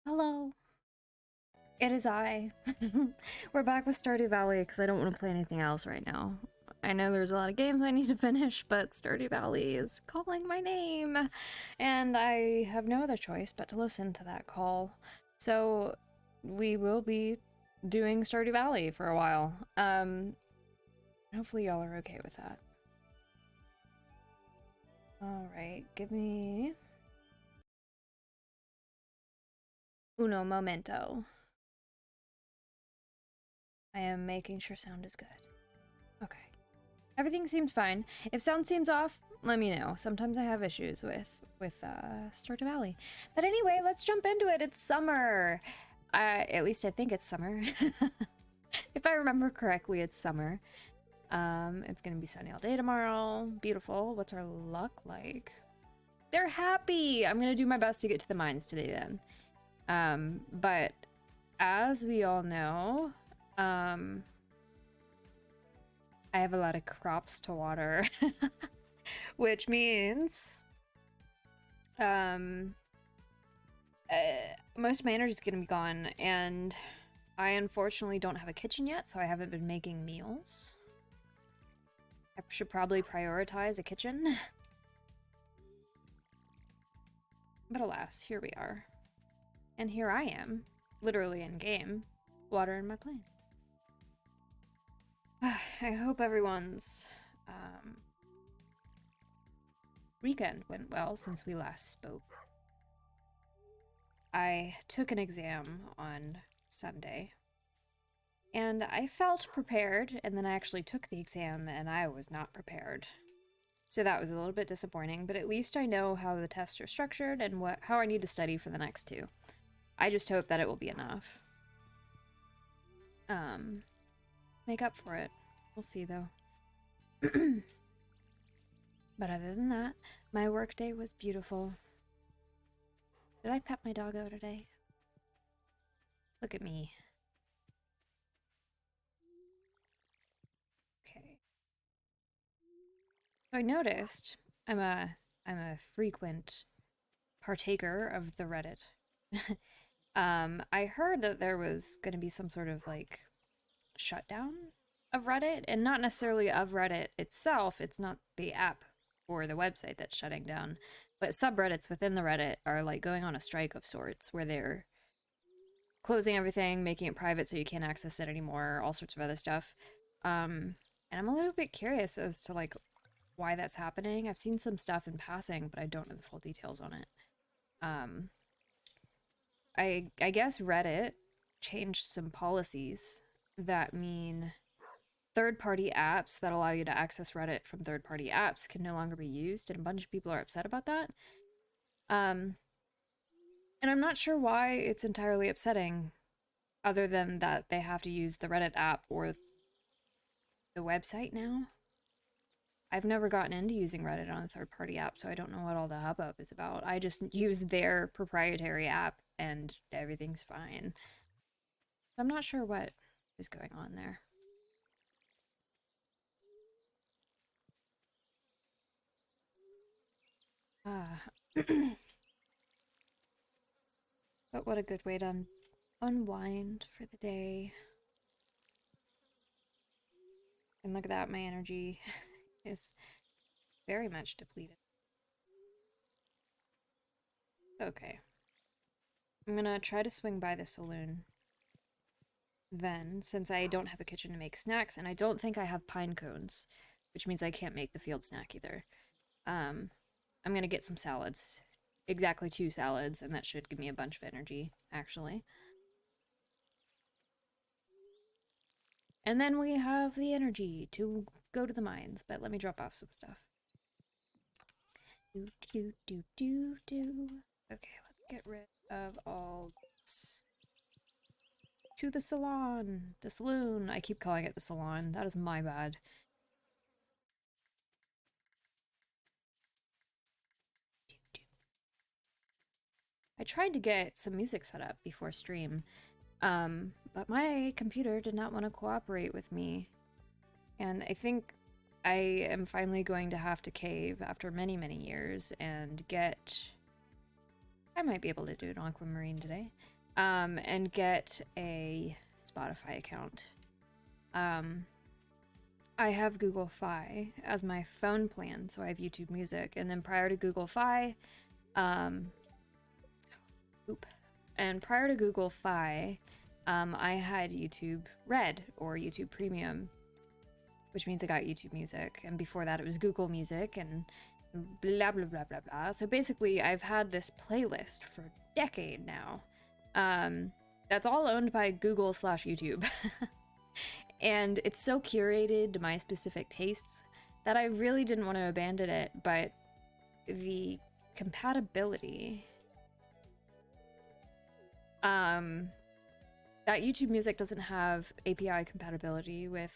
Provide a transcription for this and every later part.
Hello, it is I. We're back with Stardew Valley because I don't want to play anything else right now. I know there's a lot of games I need to finish, but Stardew Valley is calling my name, and I have no other choice but to listen to that call. So we will be doing Stardew Valley for a while. Hopefully y'all are okay with that. All right, give me uno momento. I am making sure sound is good. Okay. Everything seems fine. If sound seems off, let me know. Sometimes I have issues with Stardew Valley. But anyway, let's jump into it. It's summer. At least I think it's summer. If I remember correctly, it's summer. It's gonna be sunny all day tomorrow. Beautiful. What's our luck like? They're happy! I'm gonna do my best to get to the mines today then. But as we all know, I have a lot of crops to water, which means most of my energy is going to be gone, and I unfortunately don't have a kitchen yet, so I haven't been making meals. I should probably prioritize a kitchen. But alas, here we are. And here I am, literally in game, watering my plant. I hope everyone's weekend went well since we last spoke. I took an exam on Sunday, and I felt prepared, and then I actually took the exam and I was not prepared. So that was a little bit disappointing, but at least I know how the tests are structured and how I need to study for the next two. I just hope that it will be enough. Make up for it. We'll see, though. But other than that, my workday was beautiful. Did I pet my doggo today? Look at me. Okay. So I noticed I'm a frequent partaker of the Reddit. I heard that there was going to be some sort of like shutdown of Reddit, and not necessarily of Reddit itself. It's not the app or the website that's shutting down, but subreddits within the Reddit are like going on a strike of sorts, where they're closing everything, making it private so you can't access it anymore, all sorts of other stuff. And I'm a little bit curious as to like why that's happening. I've seen some stuff in passing, but I don't know the full details on it. I guess Reddit changed some policies that mean third-party apps that allow you to access Reddit from third-party apps can no longer be used, and a bunch of people are upset about that. And I'm not sure why it's entirely upsetting, other than that they have to use the Reddit app or the website now. I've never gotten into using Reddit on a third-party app, so I don't know what all the hubbub is about. I just use their proprietary app, and everything's fine. I'm not sure what is going on there. But what a good way to unwind for the day. And look at that, my energy is very much depleted. Okay. I'm gonna try to swing by the saloon then, since I don't have a kitchen to make snacks, and I don't think I have pine cones, which means I can't make the field snack either. I'm gonna get some salads. Exactly 2 salads, and that should give me a bunch of energy, actually. And then we have the energy to go to the mines, but let me drop off some stuff. Okay, let's get rid of all this. To the salon! The saloon! I keep calling it the salon. That is my bad. I tried to get some music set up before stream, but my computer did not want to cooperate with me. And I think I am finally going to have to cave after many, many years and get... I might be able to do an aquamarine today. And get a Spotify account. I have Google Fi as my phone plan, so I have YouTube Music. And then prior to Google Fi, prior to Google Fi, I had YouTube Red or YouTube Premium, which means I got YouTube Music. And before that, it was Google Music and blah, blah, blah, blah, blah. So basically, I've had this playlist for a decade now. That's all owned by Google/YouTube. And it's so curated to my specific tastes that I really didn't want to abandon it, but the compatibility... that YouTube Music doesn't have API compatibility with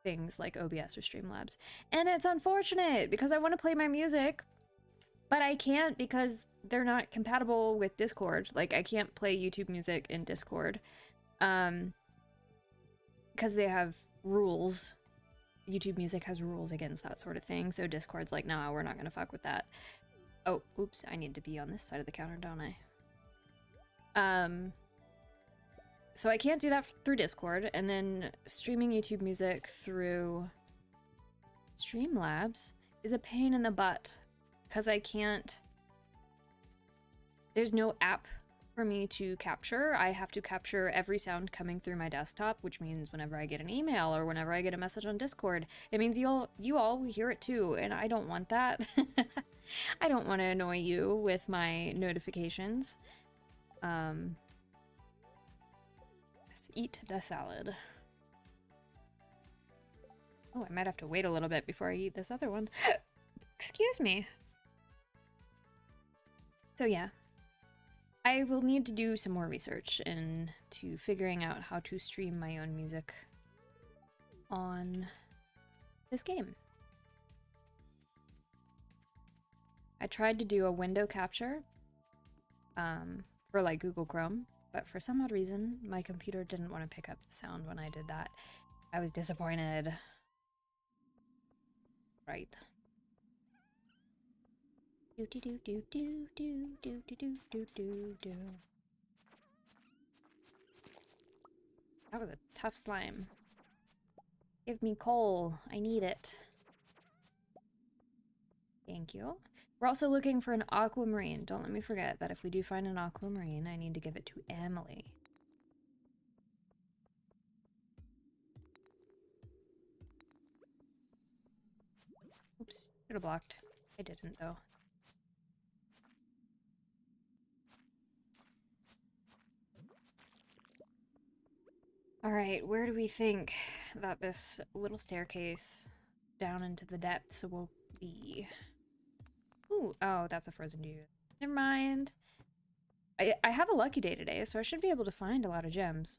things like OBS or Streamlabs. And it's unfortunate because I want to play my music, but I can't because they're not compatible with Discord. Like, I can't play YouTube Music in Discord. Because they have rules. YouTube Music has rules against that sort of thing, so Discord's like, nah, we're not gonna fuck with that. Oh, oops, I need to be on this side of the counter, don't I? So I can't do that through Discord, and then streaming YouTube Music through Streamlabs is a pain in the butt, because I can't... There's no app for me to capture. I have to capture every sound coming through my desktop, which means whenever I get an email or whenever I get a message on Discord, it means you all hear it too, and I don't want that. I don't want to annoy you with my notifications. Let's eat the salad. Oh, I might have to wait a little bit before I eat this other one. Excuse me. So yeah, I will need to do some more research into figuring out how to stream my own music on this game. I tried to do a window capture for like Google Chrome, but for some odd reason, my computer didn't want to pick up the sound when I did that. I was disappointed. Right. Do do do do do do do do do do do. That was a tough slime. Give me coal. I need it. Thank you. We're also looking for an aquamarine. Don't let me forget that if we do find an aquamarine, I need to give it to Emily. Oops, should have blocked. I didn't, though. Alright, where do we think that this little staircase down into the depths will be? Ooh, oh, that's a frozen dude. Never mind. I have a lucky day today, so I should be able to find a lot of gems.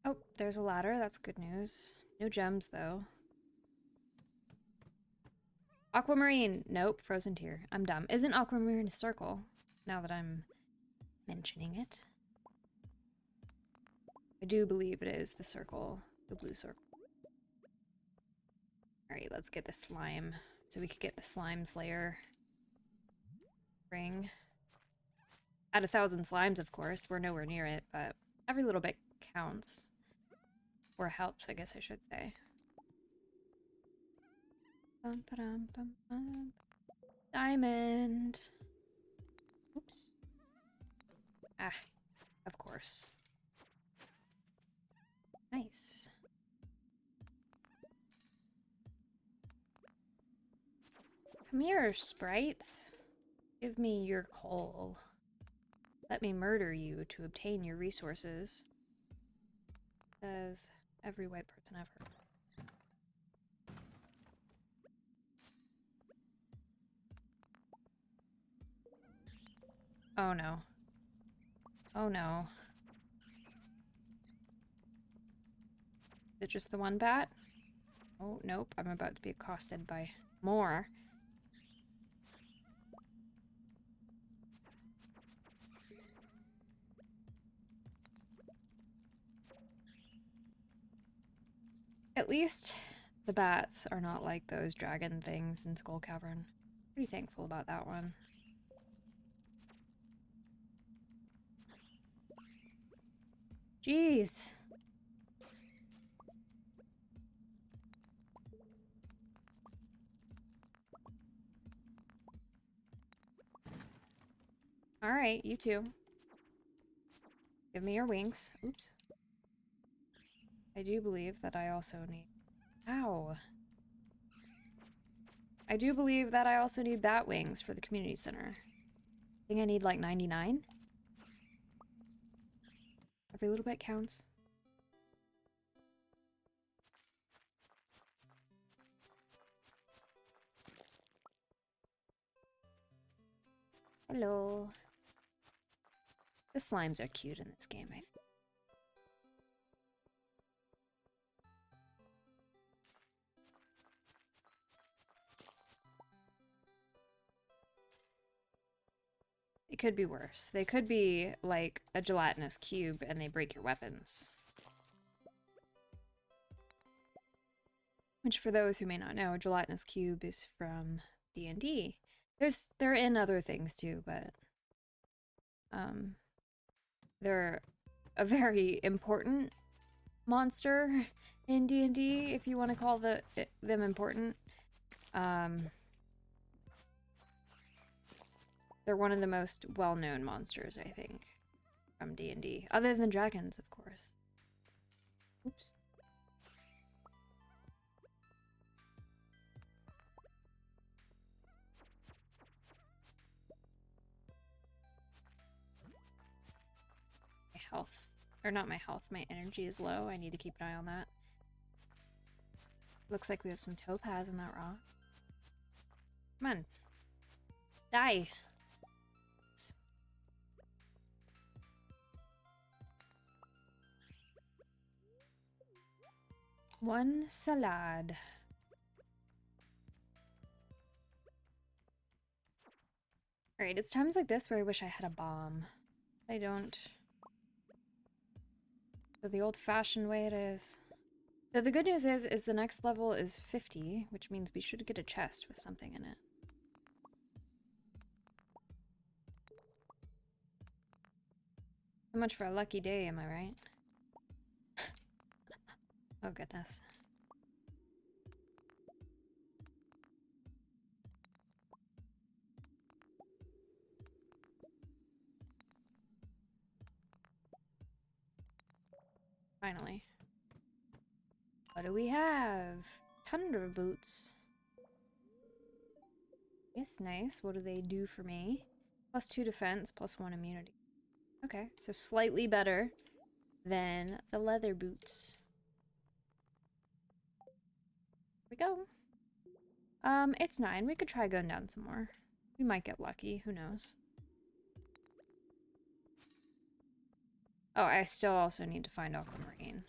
Oh, there's a ladder. That's good news. No gems, though. Aquamarine. Nope, frozen tear. I'm dumb. Isn't aquamarine a circle? Now that I'm mentioning it. I do believe it is the circle. The blue circle. Alright, let's get the slime. So we could get the slime slayer ring. At 1,000 slimes, of course. We're nowhere near it, but every little bit counts. Or helps, I guess I should say. Bum, ba-dum, bum, bum. Diamond. Oops. Ah, of course. Nice. Come here, sprites. Give me your coal. Let me murder you to obtain your resources. Says every white person ever. Oh no. Oh no. Is it just the one bat? Oh, nope. I'm about to be accosted by more. At least the bats are not like those dragon things in Skull Cavern. Pretty thankful about that one. Jeez. Alright, you too. Give me your wings. Oops. I do believe that I also need... Ow. I do believe that I also need bat wings for the community center. I think I need like 99. Every little bit counts. Hello. The slimes are cute in this game, I think. It could be worse. They could be like a gelatinous cube and they break your weapons. Which, for those who may not know, a gelatinous cube is from D&D. They're in other things too, but they're a very important monster in D&D, if you want to call them important. They're one of the most well-known monsters, I think, from D&D. Other than dragons, of course. Oops. My health. Or not my health, my energy is low. I need to keep an eye on that. Looks like we have some topaz in that rock. Come on. Die. One salad. Alright, it's times like this where I wish I had a bomb. I don't. So the old-fashioned way it is. So the good news is the next level is 50, which means we should get a chest with something in it. So much for a lucky day, am I right? Oh goodness. Finally. What do we have? Tundra boots. It's nice. What do they do for me? +2 defense, +1 immunity. Okay, so slightly better than the leather boots. Here we go. It's 9. We could try going down some more. We might get lucky. Who knows? Oh, I still also need to find aquamarine.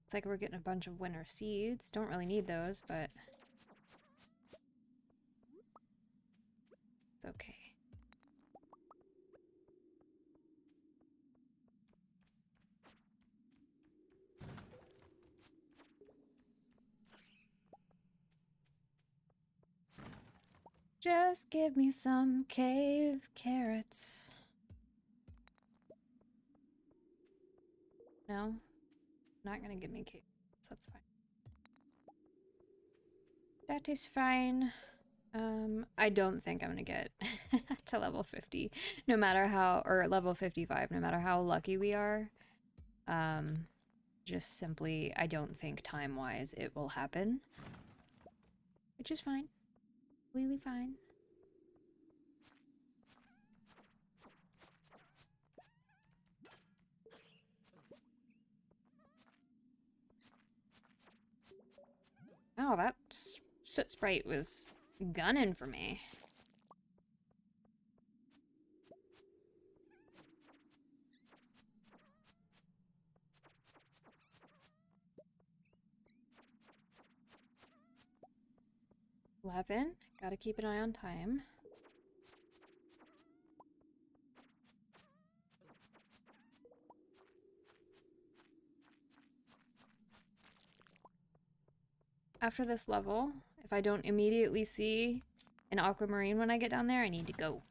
It's like we're getting a bunch of winter seeds. Don't really need those, but it's okay. Just give me some cave carrots. No? Not gonna give me cave carrots. That's fine. That is fine. I don't think I'm gonna get to level 50, no matter how, or level 55, no matter how lucky we are. Just simply, I don't think time-wise it will happen. Which is fine. Completely fine. Oh, that soot sprite was gunning for me. Gotta keep an eye on time. After this level, if I don't immediately see an aquamarine when I get down there, I need to go.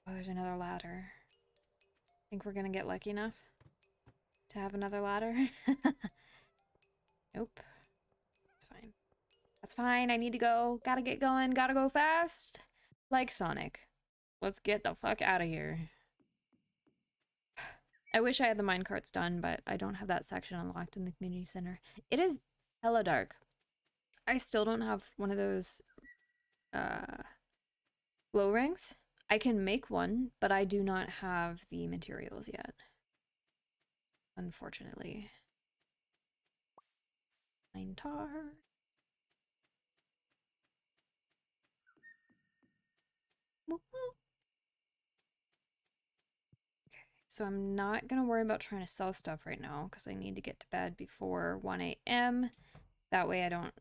Oh, there's another ladder. Think we're gonna get lucky enough to have another ladder? Nope. It's fine. That's fine. I need to go. Gotta get going. Gotta go fast. Like Sonic. Let's get the fuck out of here. I wish I had the minecarts done, but I don't have that section unlocked in the community center. It is hella dark. I still don't have one of those glow rings. I can make one, but I do not have the materials yet. Unfortunately. Mine tar. So I'm not going to worry about trying to sell stuff right now because I need to get to bed before 1 a.m. That way I don't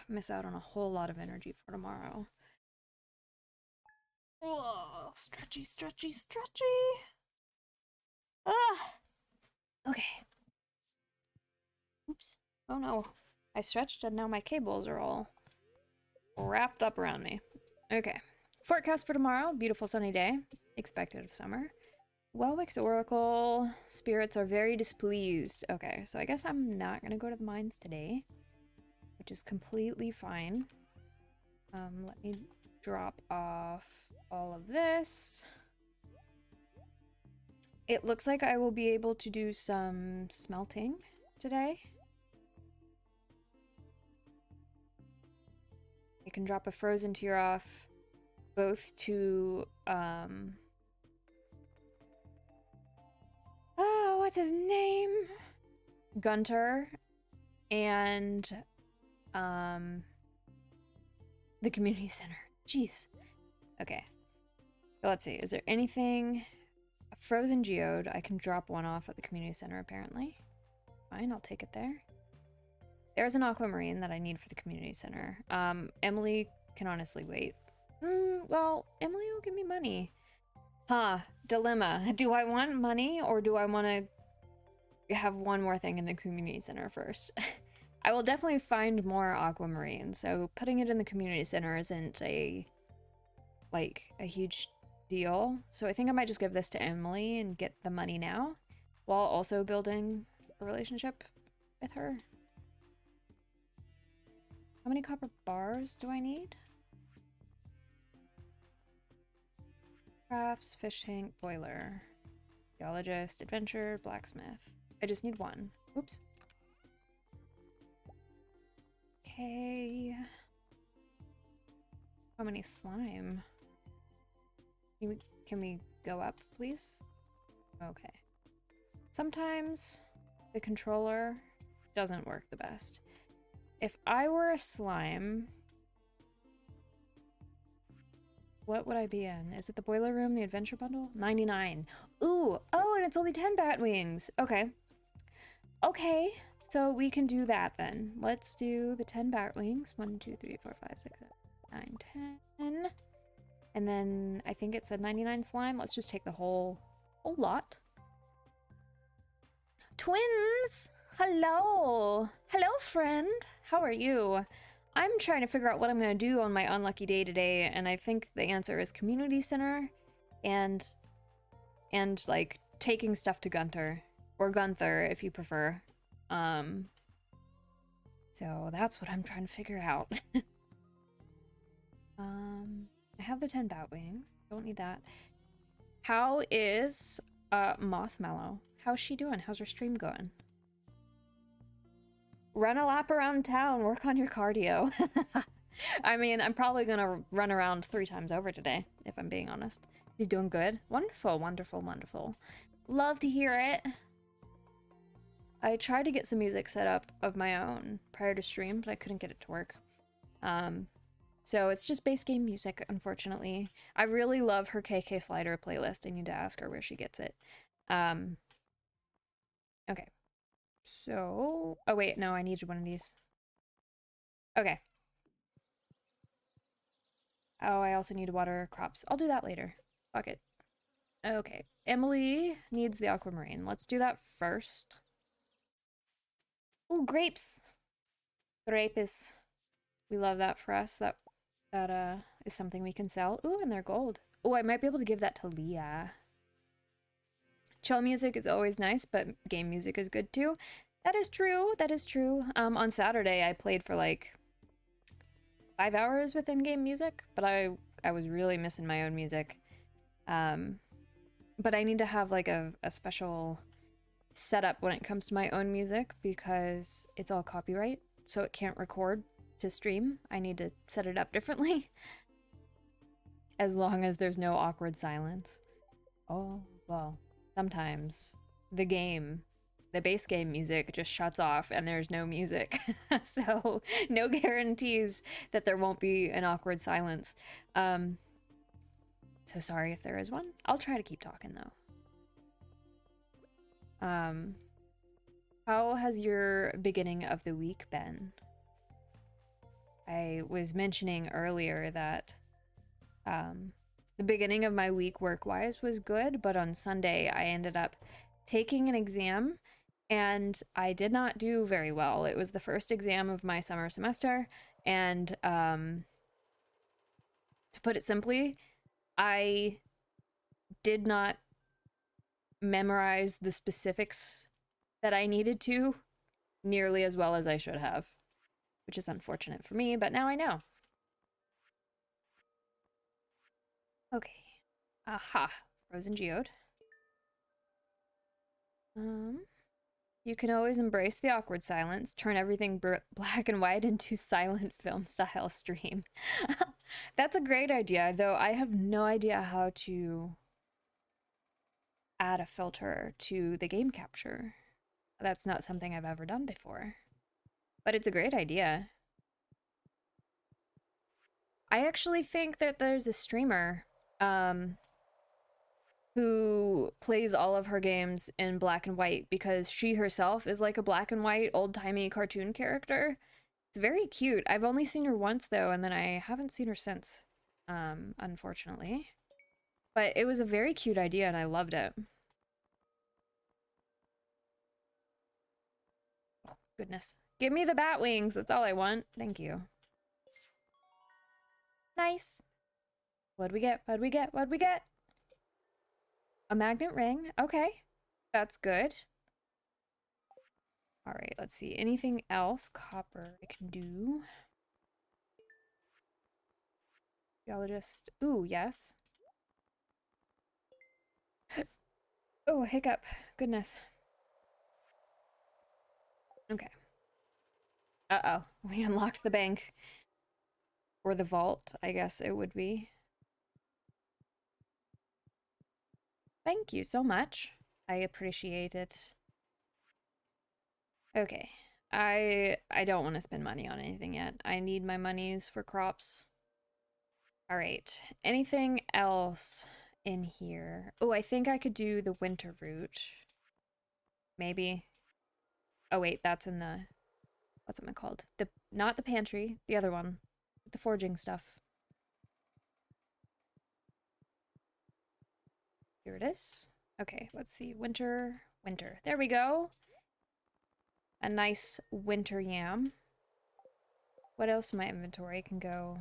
miss out on a whole lot of energy for tomorrow. Oh, stretchy, stretchy, stretchy. Ah. Okay. Oops. Oh no. I stretched and now my cables are all wrapped up around me. Okay. Forecast for tomorrow. Beautiful sunny day. Expected of summer. Welwick's Oracle spirits are very displeased. Okay, so I guess I'm not gonna go to the mines today, which is completely fine. Let me drop off all of this. It looks like I will be able to do some smelting today. I can drop a frozen tear off both to oh, what's his name? Gunter and the community center. Jeez. Okay. So let's see. Is there anything? A frozen geode. I can drop one off at the community center apparently. Fine, I'll take it there. There's an aquamarine that I need for the community center. Emily can honestly wait. Well, Emily will give me money. Huh, dilemma. Do I want money or do I want to have one more thing in the community center first? I will definitely find more aquamarine, so putting it in the community center isn't a huge deal. So I think I might just give this to Emily and get the money now, while also building a relationship with her. How many copper bars do I need? Crafts, fish tank, boiler, geologist, adventure, blacksmith. I just need one. Oops. Okay. How many slime? Can we go up, please? Okay. Sometimes the controller doesn't work the best. If I were a slime, what would I be in? Is it the boiler room, the adventure bundle? 99. Ooh, oh, and it's only 10 bat wings. Okay. Okay, so we can do that then. Let's do the 10 bat wings. 1, 2, 3, 4, 5, 6, 7, 9, 10. And then I think it said 99 slime. Let's just take the whole lot. Twins! Hello! Hello, friend! How are you? I'm trying to figure out what I'm going to do on my unlucky day today, and I think the answer is community center and like taking stuff to Gunther, or Gunther if you prefer. So that's what I'm trying to figure out. I have the 10 bat wings. Don't need that. How is Mothmellow? How's she doing? How's her stream going? Run a lap around town, work on your cardio. I mean, I'm probably gonna run around 3 times over today, if I'm being honest. He's doing good. Wonderful, wonderful, wonderful. Love to hear it. I tried to get some music set up of my own prior to stream, but I couldn't get it to work. So it's just base game music, unfortunately. I really love her KK Slider playlist. I need to ask her where she gets it. Okay. So, oh wait, no, I needed one of these. Okay. Oh, I also need to water crops. I'll do that later. Fuck it. Okay. Emily needs the aquamarine. Let's do that first. Ooh, grapes. Grapes. We love that for us. That is something we can sell. Ooh, and they're gold. Oh, I might be able to give that to Leah. Chill music is always nice, but game music is good too. That is true. That is true. On Saturday, I played for like 5 hours with in-game music, but I was really missing my own music. But I need to have like a special setup when it comes to my own music because it's all copyright, so it can't record to stream. I need to set it up differently. As long as there's no awkward silence. Oh, well, sometimes the base game music just shuts off and there's no music. So no guarantees that there won't be an awkward silence. So sorry if there is one. I'll try to keep talking though. How has your beginning of the week been? I was mentioning earlier that the beginning of my week work-wise was good, but on Sunday I ended up taking an exam and I did not do very well. It was the first exam of my summer semester, and to put it simply, I did not memorize the specifics that I needed to nearly as well as I should have, which is unfortunate for me, but now I know. Okay. Aha. Frozen geode. You can always embrace the awkward silence, turn everything black and white into silent film style stream. That's a great idea, though I have no idea how to add a filter to the game capture. That's not something I've ever done before. But it's a great idea. I actually think that there's a streamer who plays all of her games in black and white because she herself is like a black and white old-timey cartoon character. It's very cute. I've only seen her once though, and then I haven't seen her since, unfortunately. But it was a very cute idea and I loved it. Oh, goodness. Give me the bat wings. That's all I want. Thank you. Nice. What'd we get? What'd we get? What'd we get? A magnet ring. Okay. That's good. All right, let's see. Anything else? Copper I can do. Geologist. Ooh, yes. Oh, hiccup. Goodness. Okay. Uh-oh. We unlocked the bank. Or the vault, I guess it would be. Thank you so much. I appreciate it. Okay. I don't want to spend money on anything yet. I need my monies for crops. All right. Anything else in here? Oh, I think I could do the winter route. Maybe. Oh wait, that's in the, what's it called? Not the pantry, the other one. The foraging stuff. Here it is. Okay, let's see. Winter. There we go. A nice winter yam. What else in my inventory can go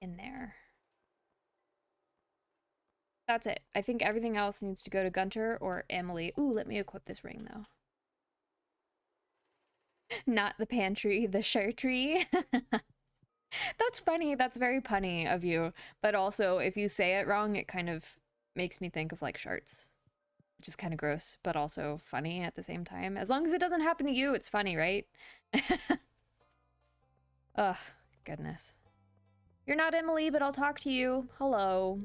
in there? That's it. I think everything else needs to go to Gunter or Emily. Ooh, let me equip this ring, though. Not the pantry, the tree. That's funny. That's very punny of you. But also, if you say it wrong, it kind of makes me think of, like, sharts. Which is kind of gross, but also funny at the same time. As long as it doesn't happen to you, it's funny, right? Ugh, goodness. You're not Emily, but I'll talk to you. Hello.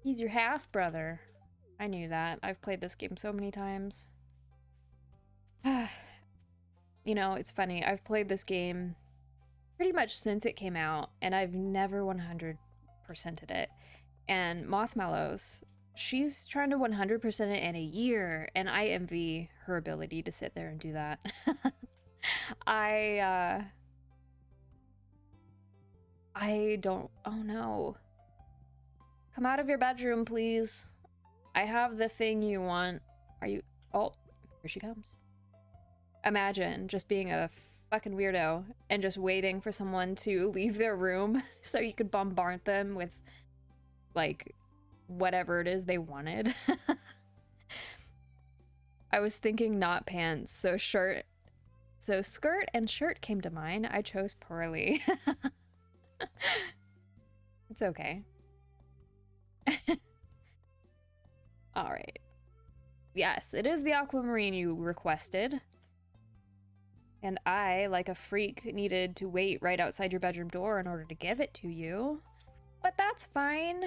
He's your half-brother. I knew that. I've played this game so many times. You know, it's funny. I've played this game pretty much since it came out, and I've never 100%ed it. And Mothmallows, she's trying to 100% it in a year, and I envy her ability to sit there and do that. I don't... Oh, no. Come out of your bedroom, please. I have the thing you want. Are you... Oh, here she comes. Imagine just being a fucking weirdo and just waiting for someone to leave their room so you could bombard them with, like, whatever it is they wanted. I was thinking not pants, so shirt. So skirt and shirt came to mind. I chose poorly. It's okay. All right. Yes, it is the aquamarine you requested. And I, like a freak, needed to wait right outside your bedroom door in order to give it to you. But that's fine.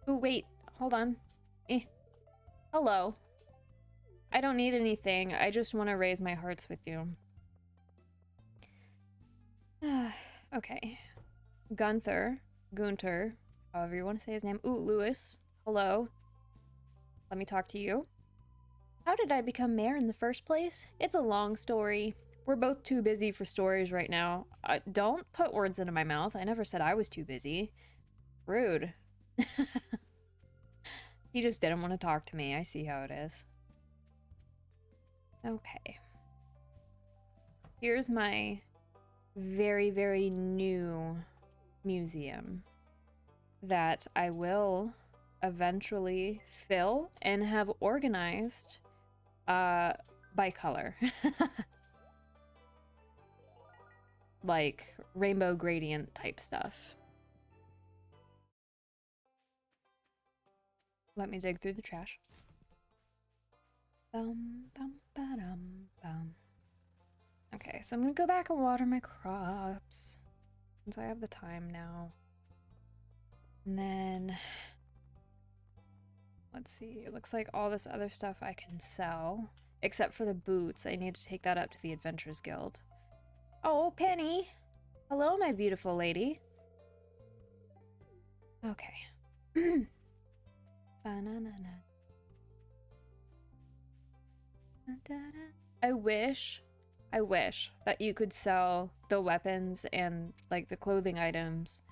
Oh, wait. Hold on. Hello. I don't need anything. I just want to raise my hearts with you. Okay. Gunter, however you want to say his name. Ooh, Lewis. Hello. Let me talk to you. How did I become mayor in the first place? It's a long story. We're both too busy for stories right now. Don't put words into my mouth. I never said I was too busy. Rude. He just didn't want to talk to me. I see how it is. Okay. Here's my very, very new museum that I will eventually fill and have organized by color. Like rainbow gradient type stuff. Let me dig through the trash. Bum, bum, ba-dum, bum. Okay, so I'm gonna go back and water my crops since I have the time now. And then let's see, it looks like all this other stuff I can sell, except for the boots. I need to take that up to the Adventurers Guild. Oh, Penny! Hello, my beautiful lady. Okay. I wish that you could sell the weapons and, like, the clothing items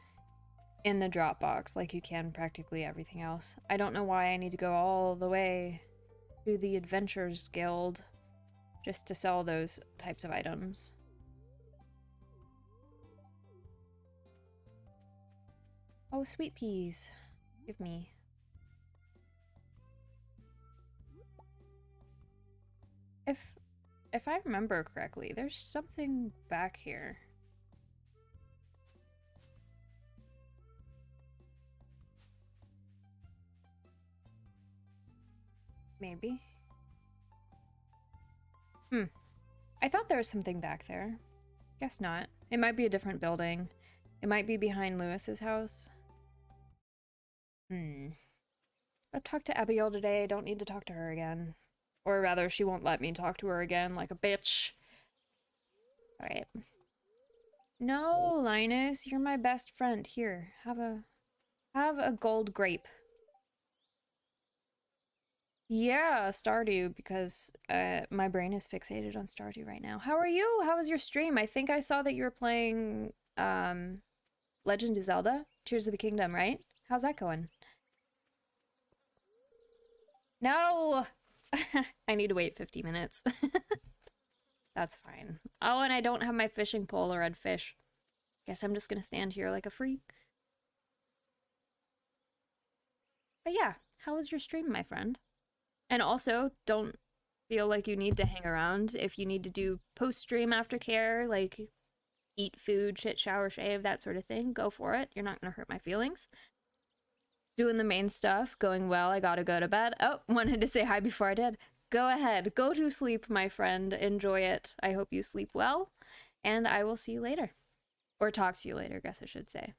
in the drop box like you can practically everything else. I don't know why I need to go all the way to the Adventurers Guild just to sell those types of items. Oh, sweet peas. Give me. If I remember correctly, there's something back here. Maybe. I thought there was something back there. Guess not. It might be a different building. It might be behind Lewis's house. I've talked to Abigail today. I don't need to talk to her again. Or rather, she won't let me talk to her again like a bitch. Alright. No, Linus, you're my best friend. Here, have a gold grape. Yeah, Stardew, because my brain is fixated on Stardew right now. How are you? How was your stream? I think I saw that you were playing Legend of Zelda, Tears of the Kingdom, right? How's that going? No! I need to wait 50 minutes. That's fine. Oh, and I don't have my fishing pole or red fish. Guess I'm just gonna stand here like a freak. But yeah, how was your stream, my friend? And also, don't feel like you need to hang around. If you need to do post-stream aftercare, like eat food, shit, shower, shave, that sort of thing, go for it. You're not gonna hurt my feelings. Doing the main stuff, going well. I gotta go to bed. Oh, wanted to say hi before I did. Go ahead. Go to sleep, my friend. Enjoy it. I hope you sleep well. And I will see you later. Or talk to you later, I guess I should say.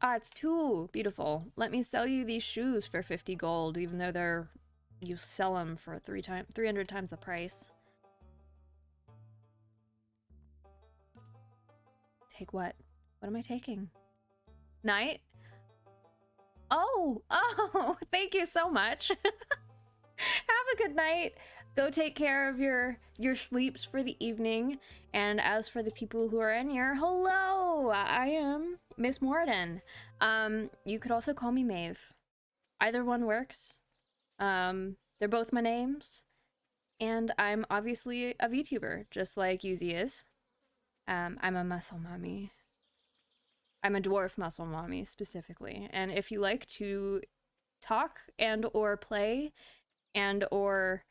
Ah, it's too beautiful. Let me sell you these shoes for 50 gold, even though they're... You sell them for 300 times the price. Take what? What am I taking? Night? Oh, thank you so much. Have a good night. Go take care of your sleeps for the evening. And as for the people who are in here, hello, I am Miss Morden. You could also call me Maeve. Either one works. They're both my names. And I'm obviously a VTuber, just like Yuzi is. I'm a muscle mommy. I'm a dwarf muscle mommy, specifically. And if you like to talk and or play and or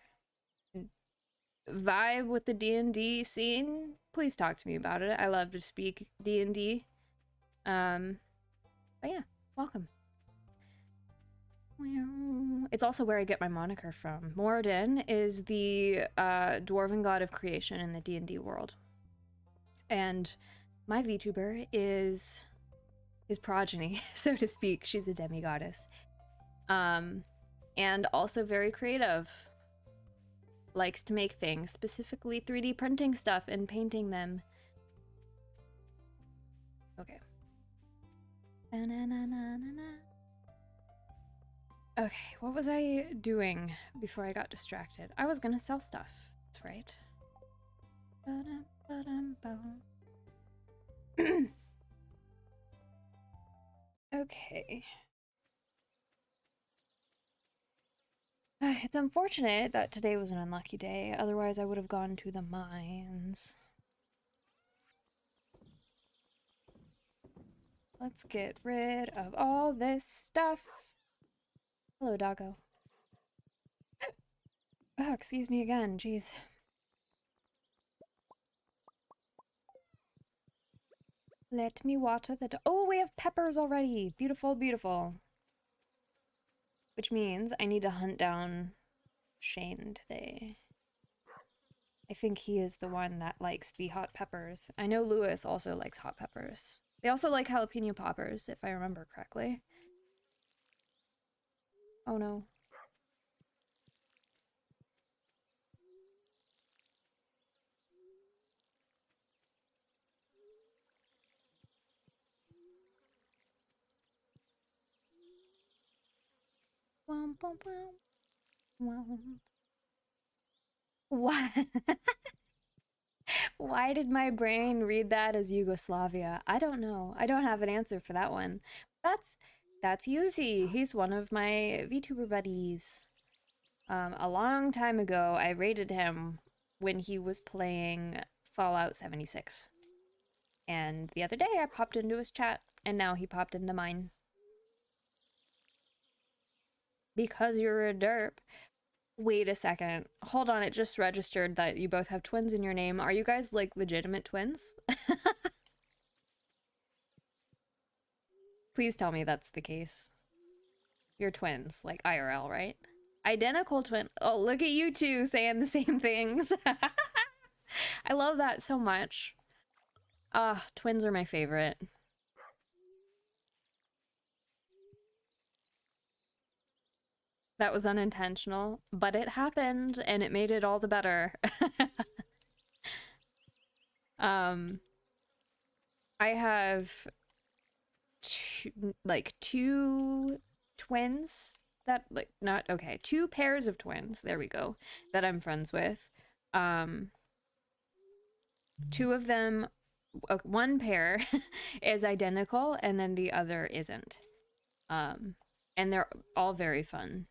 vibe with the D&D scene, please talk to me about it. I love to speak D&D. But yeah, welcome. It's also where I get my moniker from. Morden is the dwarven god of creation in the D&D world. And my VTuber is his progeny, so to speak. She's a demigoddess. And also very creative. Likes to make things, specifically 3D printing stuff and painting them. Okay. Okay, what was I doing before I got distracted? I was gonna sell stuff. That's right. Okay. It's unfortunate that today was an unlucky day, otherwise I would have gone to the mines. Let's get rid of all this stuff. Hello, doggo. Oh, excuse me again, jeez. Let me water the oh, we have peppers already! Beautiful, beautiful. Which means I need to hunt down Shane today. I think he is the one that likes the hot peppers. I know Lewis also likes hot peppers. They also like jalapeno poppers, if I remember correctly. Oh no. Womp, womp, womp. Womp. What? Why did my brain read that as Yugoslavia? I don't know. I don't have an answer for that one. That's That's Yuzi. He's one of my VTuber buddies. A long time ago, I raided him when he was playing Fallout 76. And the other day, I popped into his chat, and now he popped into mine. Because you're a derp. Wait a second. Hold on, it just registered that you both have twins in your name. Are you guys, like, legitimate twins? Please tell me that's the case. You're twins, like IRL, right? Identical twin. Oh, look at you two saying the same things. I love that so much. Ah, twins are my favorite. That was unintentional, but it happened and it made it all the better. um, I have two twins that like not okay, two pairs of twins. There we go. That I'm friends with. Um, two of them, one pair is identical and then the other isn't. Um, and they're all very fun.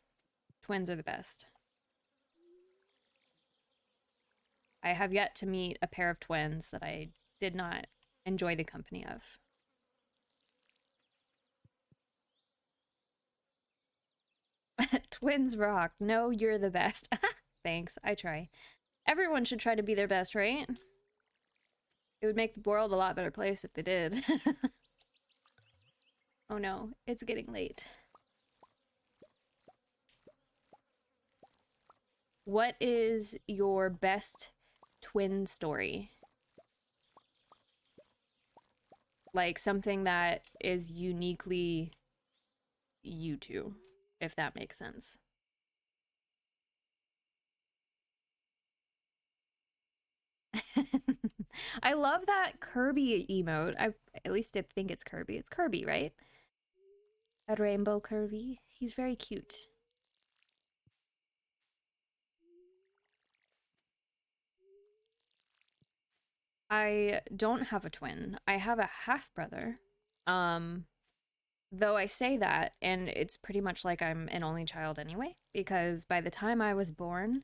Twins are the best. I have yet to meet a pair of twins that I did not enjoy the company of. Twins rock. No, you're the best. Thanks, I try. Everyone should try to be their best, right? It would make the world a lot better place if they did. Oh no, it's getting late. What is your best twin story? Like something that is uniquely you two, if that makes sense. I love that Kirby emote. I at least I think it's Kirby. It's Kirby, right? A rainbow Kirby. He's very cute. I don't have a twin. I have a half brother. Um, though I say that, and it's pretty much like I'm an only child anyway, because by the time I was born,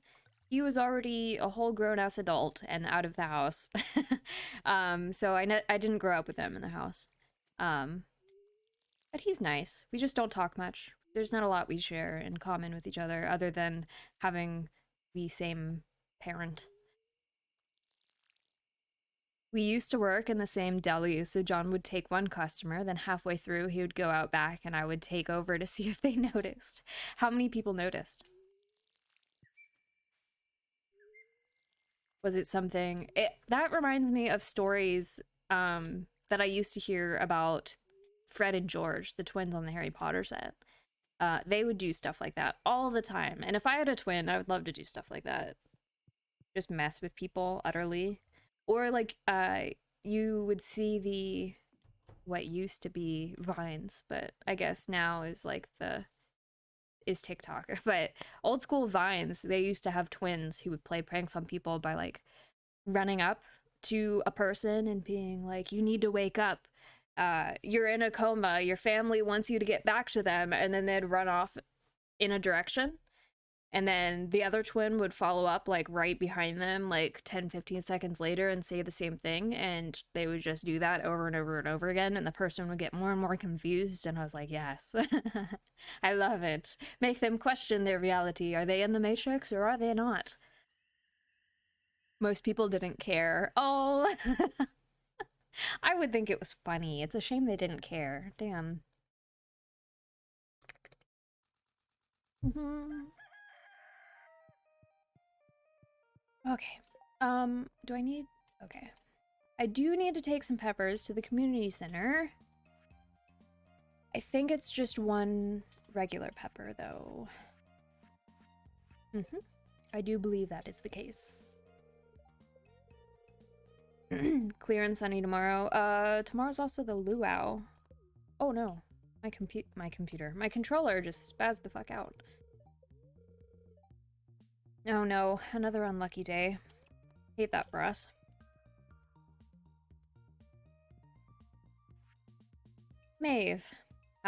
he was already a whole grown ass adult and out of the house. So I didn't grow up with him in the house. Um, but he's nice. We just don't talk much. There's not a lot we share in common with each other than having the same parent. We used to work in the same deli, so John would take one customer, then halfway through he would go out back and I would take over to see if they noticed. How many people noticed? Was it something that reminds me of stories that I used to hear about Fred and George, the twins on the Harry Potter set. They would do stuff like that all the time. And if I had a twin, I would love to do stuff like that. Just mess with people utterly. Or like you would see the what used to be Vines, but I guess now is like the is TikTok. But old school Vines, they used to have twins who would play pranks on people by like running up to a person and being like, you need to wake up. You're in a coma. Your family wants you to get back to them. And then they'd run off in a direction. And then the other twin would follow up like right behind them, like 10-15 seconds later and say the same thing. And they would just do that over and over and over again. And the person would get more and more confused. And I was like, yes, I love it. Make them question their reality. Are they in the Matrix or are they not? Most people didn't care. Oh, I would think it was funny. It's a shame they didn't care. Damn. Okay. Do I need... Okay. I do need to take some peppers to the community center. I think it's just one regular pepper, though. I do believe that is the case. Clear and sunny tomorrow. Tomorrow's also the luau. Oh no. My controller just spazzed the fuck out. Oh no, another unlucky day. Hate that for us. Maeve,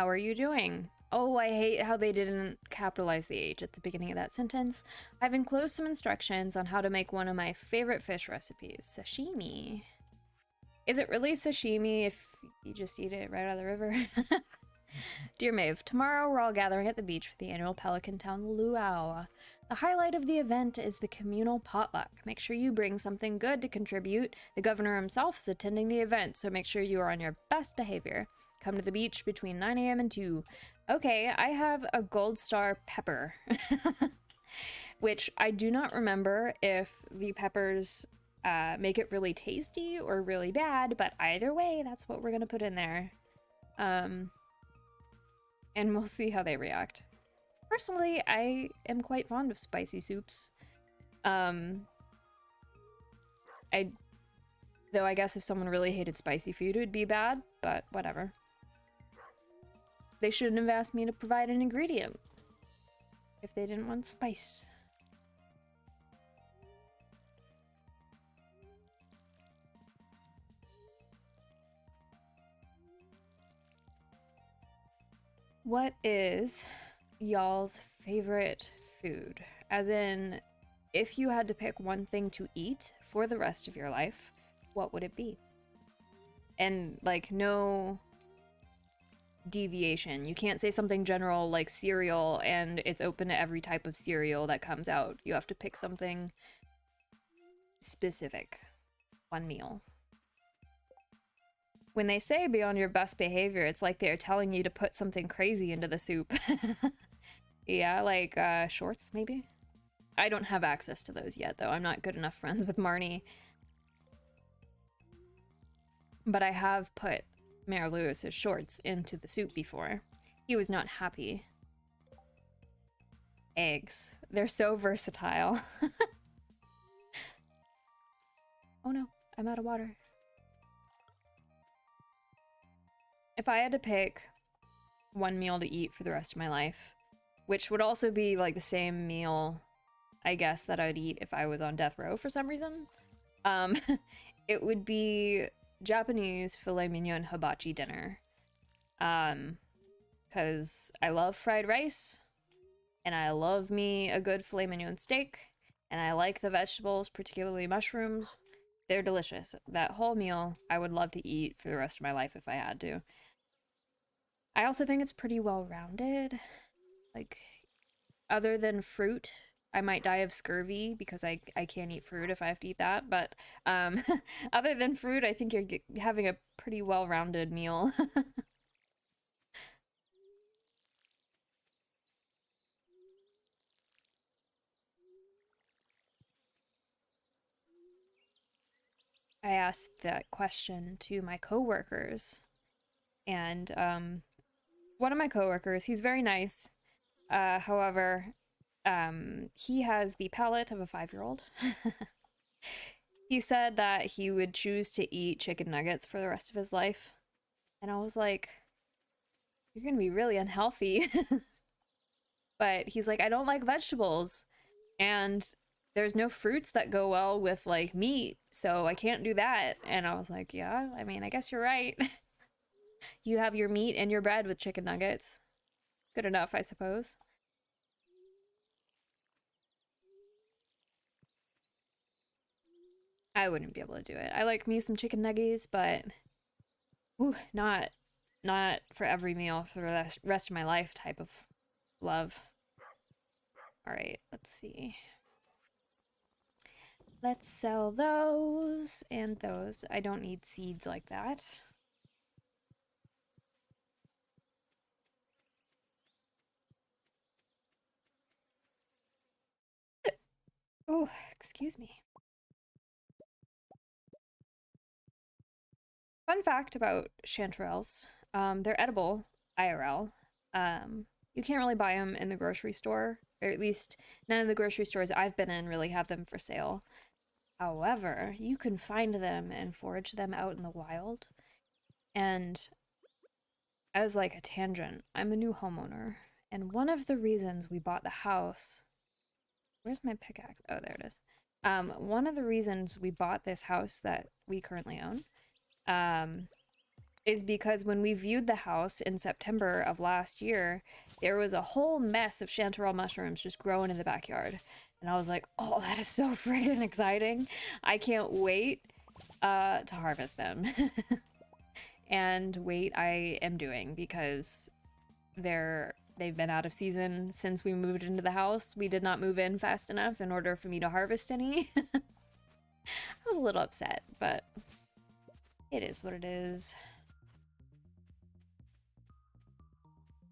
How are you doing? Oh, I hate how they didn't capitalize the H at the beginning of that sentence. I've enclosed some instructions on how to make one of my favorite fish recipes, sashimi. Is it really sashimi if you just eat it right out of the river? Dear Maeve, tomorrow we're all gathering at the beach for the annual Pelican Town luau. The highlight of the event is the communal potluck. Make sure you bring something good to contribute. The governor himself is attending the event, so make sure you are on your best behavior. Come to the beach between 9 a.m. and 2. Okay, I have a gold star pepper. Which I do not remember if the peppers make it really tasty or really bad, but either way, that's what we're gonna put in there. And we'll see how they react. Personally, I am quite fond of spicy soups. Though I guess if someone really hated spicy food, it would be bad, but whatever. They shouldn't have asked me to provide an ingredient if they didn't want spice. What is y'all's favorite food? As in, if you had to pick one thing to eat for the rest of your life, what would it be? And, like, no deviation. You can't say something general like cereal and it's open to every type of cereal that comes out. You have to pick something specific. One meal. When they say be on your best behavior, it's like they're telling you to put something crazy into the soup. Yeah, like shorts, maybe? I don't have access to those yet, though. I'm not good enough friends with Marnie. But I have put Mayor Lewis's shorts into the soup before. He was not happy. Eggs. They're so versatile. Oh no, I'm out of water. If I had to pick one meal to eat for the rest of my life, which would also be like the same meal, I guess, that I'd eat if I was on death row for some reason, it would be Japanese filet mignon hibachi dinner. Because I love fried rice, and I love me a good filet mignon steak, and I like the vegetables, particularly mushrooms. They're delicious. That whole meal I would love to eat for the rest of my life if I had to. I also think it's pretty well-rounded. Like, other than fruit, I might die of scurvy because I can't eat fruit if I have to eat that, but other than fruit, I think you're having a pretty well-rounded meal. I asked that question to my coworkers, and one of my coworkers, he's very nice. However, he has the palate of a 5-year-old. He said that he would choose to eat chicken nuggets for the rest of his life. And I was like, you're gonna be really unhealthy. But he's like, I don't like vegetables. And there's no fruits that go well with like meat, so I can't do that. And I was like, yeah, I mean, I guess you're right. You have your meat and your bread with chicken nuggets. Good enough, I suppose. I wouldn't be able to do it. I like me some chicken nuggies, but not for every meal for the rest of my life type of love. All right, let's see. Let's sell those and those. I don't need seeds like that. Oh, excuse me. Fun fact about chanterelles. They're edible IRL. You can't really buy them in the grocery store, or at least none of the grocery stores I've been in really have them for sale. However, you can find them and forage them out in the wild. And as like a tangent, I'm a new homeowner, and one of the reasons we bought the house. Where's my pickaxe? Oh, there it is. One of the reasons we bought this house that we currently own, is because when we viewed the house in September of last year, there was a whole mess of chanterelle mushrooms just growing in the backyard. And I was like, oh, that is so friggin' exciting. I can't wait to harvest them. And wait, I am doing, because they've been out of season since we moved into the house. We did not move in fast enough in order for me to harvest any. I was a little upset, but it is what it is.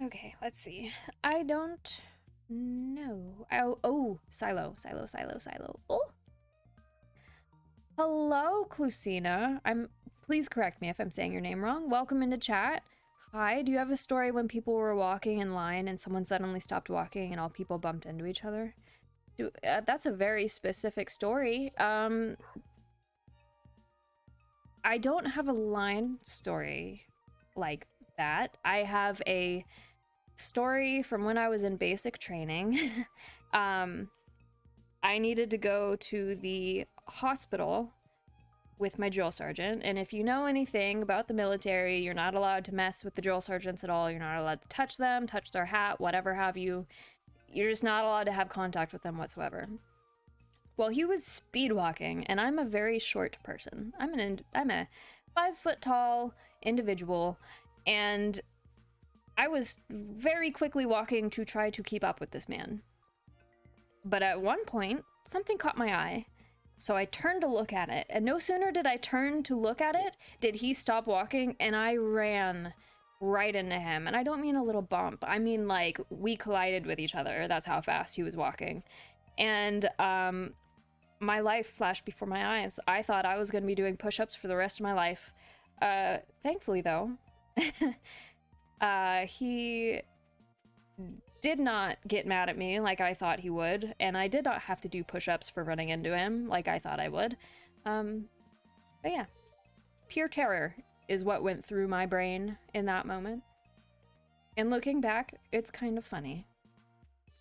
Okay, let's see. I don't know. Oh, silo. Oh, hello, Clucina. Please correct me if I'm saying your name wrong. Welcome into chat. Hi, do you have a story when people were walking in line and someone suddenly stopped walking and all people bumped into each other? That's a very specific story. I don't have a line story like that. I have a story from when I was in basic training. I needed to go to the hospital with my drill sergeant, and if you know anything about the military, you're not allowed to mess with the drill sergeants at all. You're not allowed to touch them, touch their hat, whatever have you. You're just not allowed to have contact with them whatsoever. Well, he was speed walking, and I'm a very short person. I'm a 5 foot tall individual, and I was very quickly walking to try to keep up with this man. But at one point, something caught my eye, so I turned to look at it, and no sooner did I turn to look at it, did he stop walking, and I ran right into him. And I don't mean a little bump, I mean like we collided with each other. That's how fast he was walking. And my life flashed before my eyes. I thought I was going to be doing push-ups for the rest of my life. Thankfully though, he did not get mad at me like I thought he would, and I did not have to do push-ups for running into him like I thought I would. But yeah, pure terror is what went through my brain in that moment. And looking back, it's kind of funny.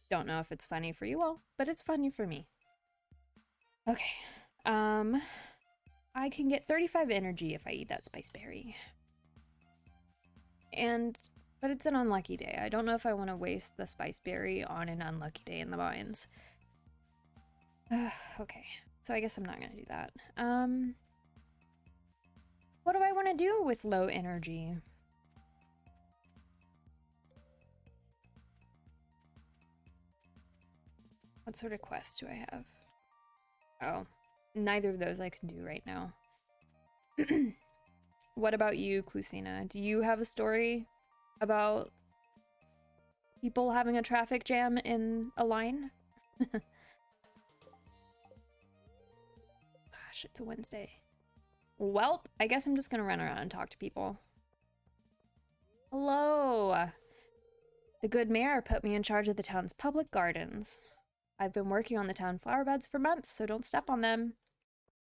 Don't know if it's funny for you all, but it's funny for me. Okay, I can get 35 energy if I eat that spice berry. But it's an unlucky day. I don't know if I want to waste the spice berry on an unlucky day in the mines. Okay, so I guess I'm not gonna do that. What do I want to do with low energy? What sort of quests do I have? Oh, neither of those I can do right now. What about you, Clucina? Do you have a story about people having a traffic jam in a line? Gosh, it's a Wednesday. Welp, I guess I'm just gonna run around and talk to people. Hello! The good mayor put me in charge of the town's public gardens. I've been working on the town flower beds for months, so don't step on them.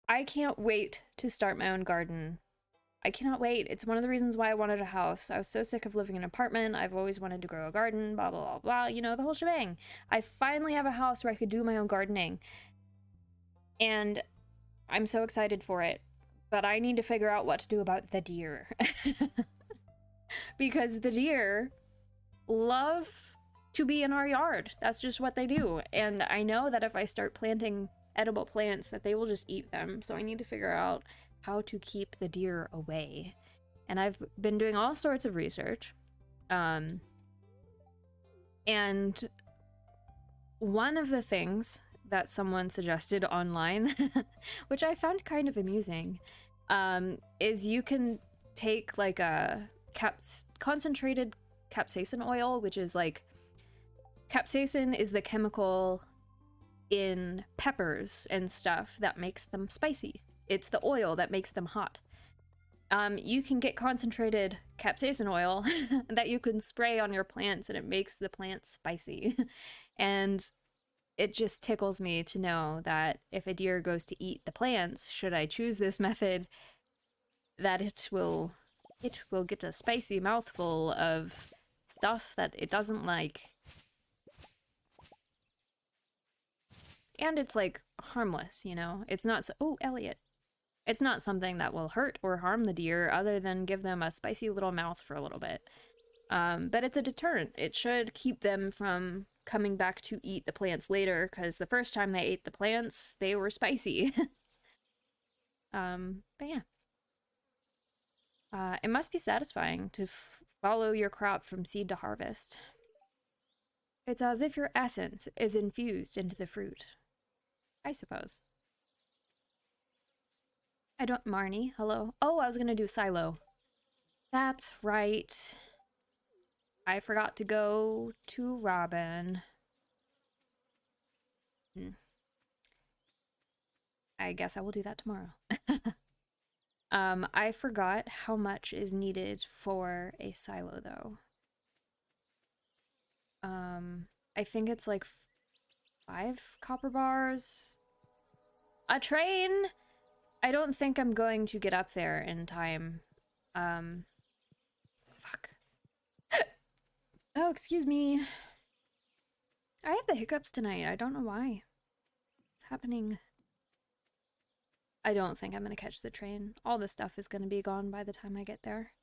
I can't wait to start my own garden. I cannot wait. It's one of the reasons why I wanted a house. I was so sick of living in an apartment. I've always wanted to grow a garden, blah, blah, blah, blah. You know, the whole shebang. I finally have a house where I could do my own gardening. And I'm so excited for it. But I need to figure out what to do about the deer. Because the deer love to be in our yard. That's just what they do. And I know that if I start planting edible plants that they will just eat them. So I need to figure out how to keep the deer away. And I've been doing all sorts of research. And one of the things that someone suggested online, which I found kind of amusing, is you can take like a concentrated capsaicin oil, which is like, capsaicin is the chemical in peppers and stuff that makes them spicy. It's the oil that makes them hot. You can get concentrated capsaicin oil that you can spray on your plants and it makes the plants spicy. And it just tickles me to know that if a deer goes to eat the plants, should I choose this method, that it will get a spicy mouthful of stuff that it doesn't like. And it's like harmless, you know? It's not so— oh, Elliot. It's not something that will hurt or harm the deer other than give them a spicy little mouth for a little bit. But it's a deterrent. It should keep them from coming back to eat the plants later, because the first time they ate the plants, they were spicy. But yeah. It must be satisfying to follow your crop from seed to harvest. It's as if your essence is infused into the fruit. I suppose. I don't... Marnie, hello? Oh, I was gonna do silo. That's right. I forgot to go to Robin. I guess I will do that tomorrow. I forgot how much is needed for a silo, though. I think it's like 5 copper bars. A train! I don't think I'm going to get up there in time. Fuck. Oh, excuse me. I have the hiccups tonight. I don't know why. It's happening. I don't think I'm gonna catch the train. All the stuff is gonna be gone by the time I get there.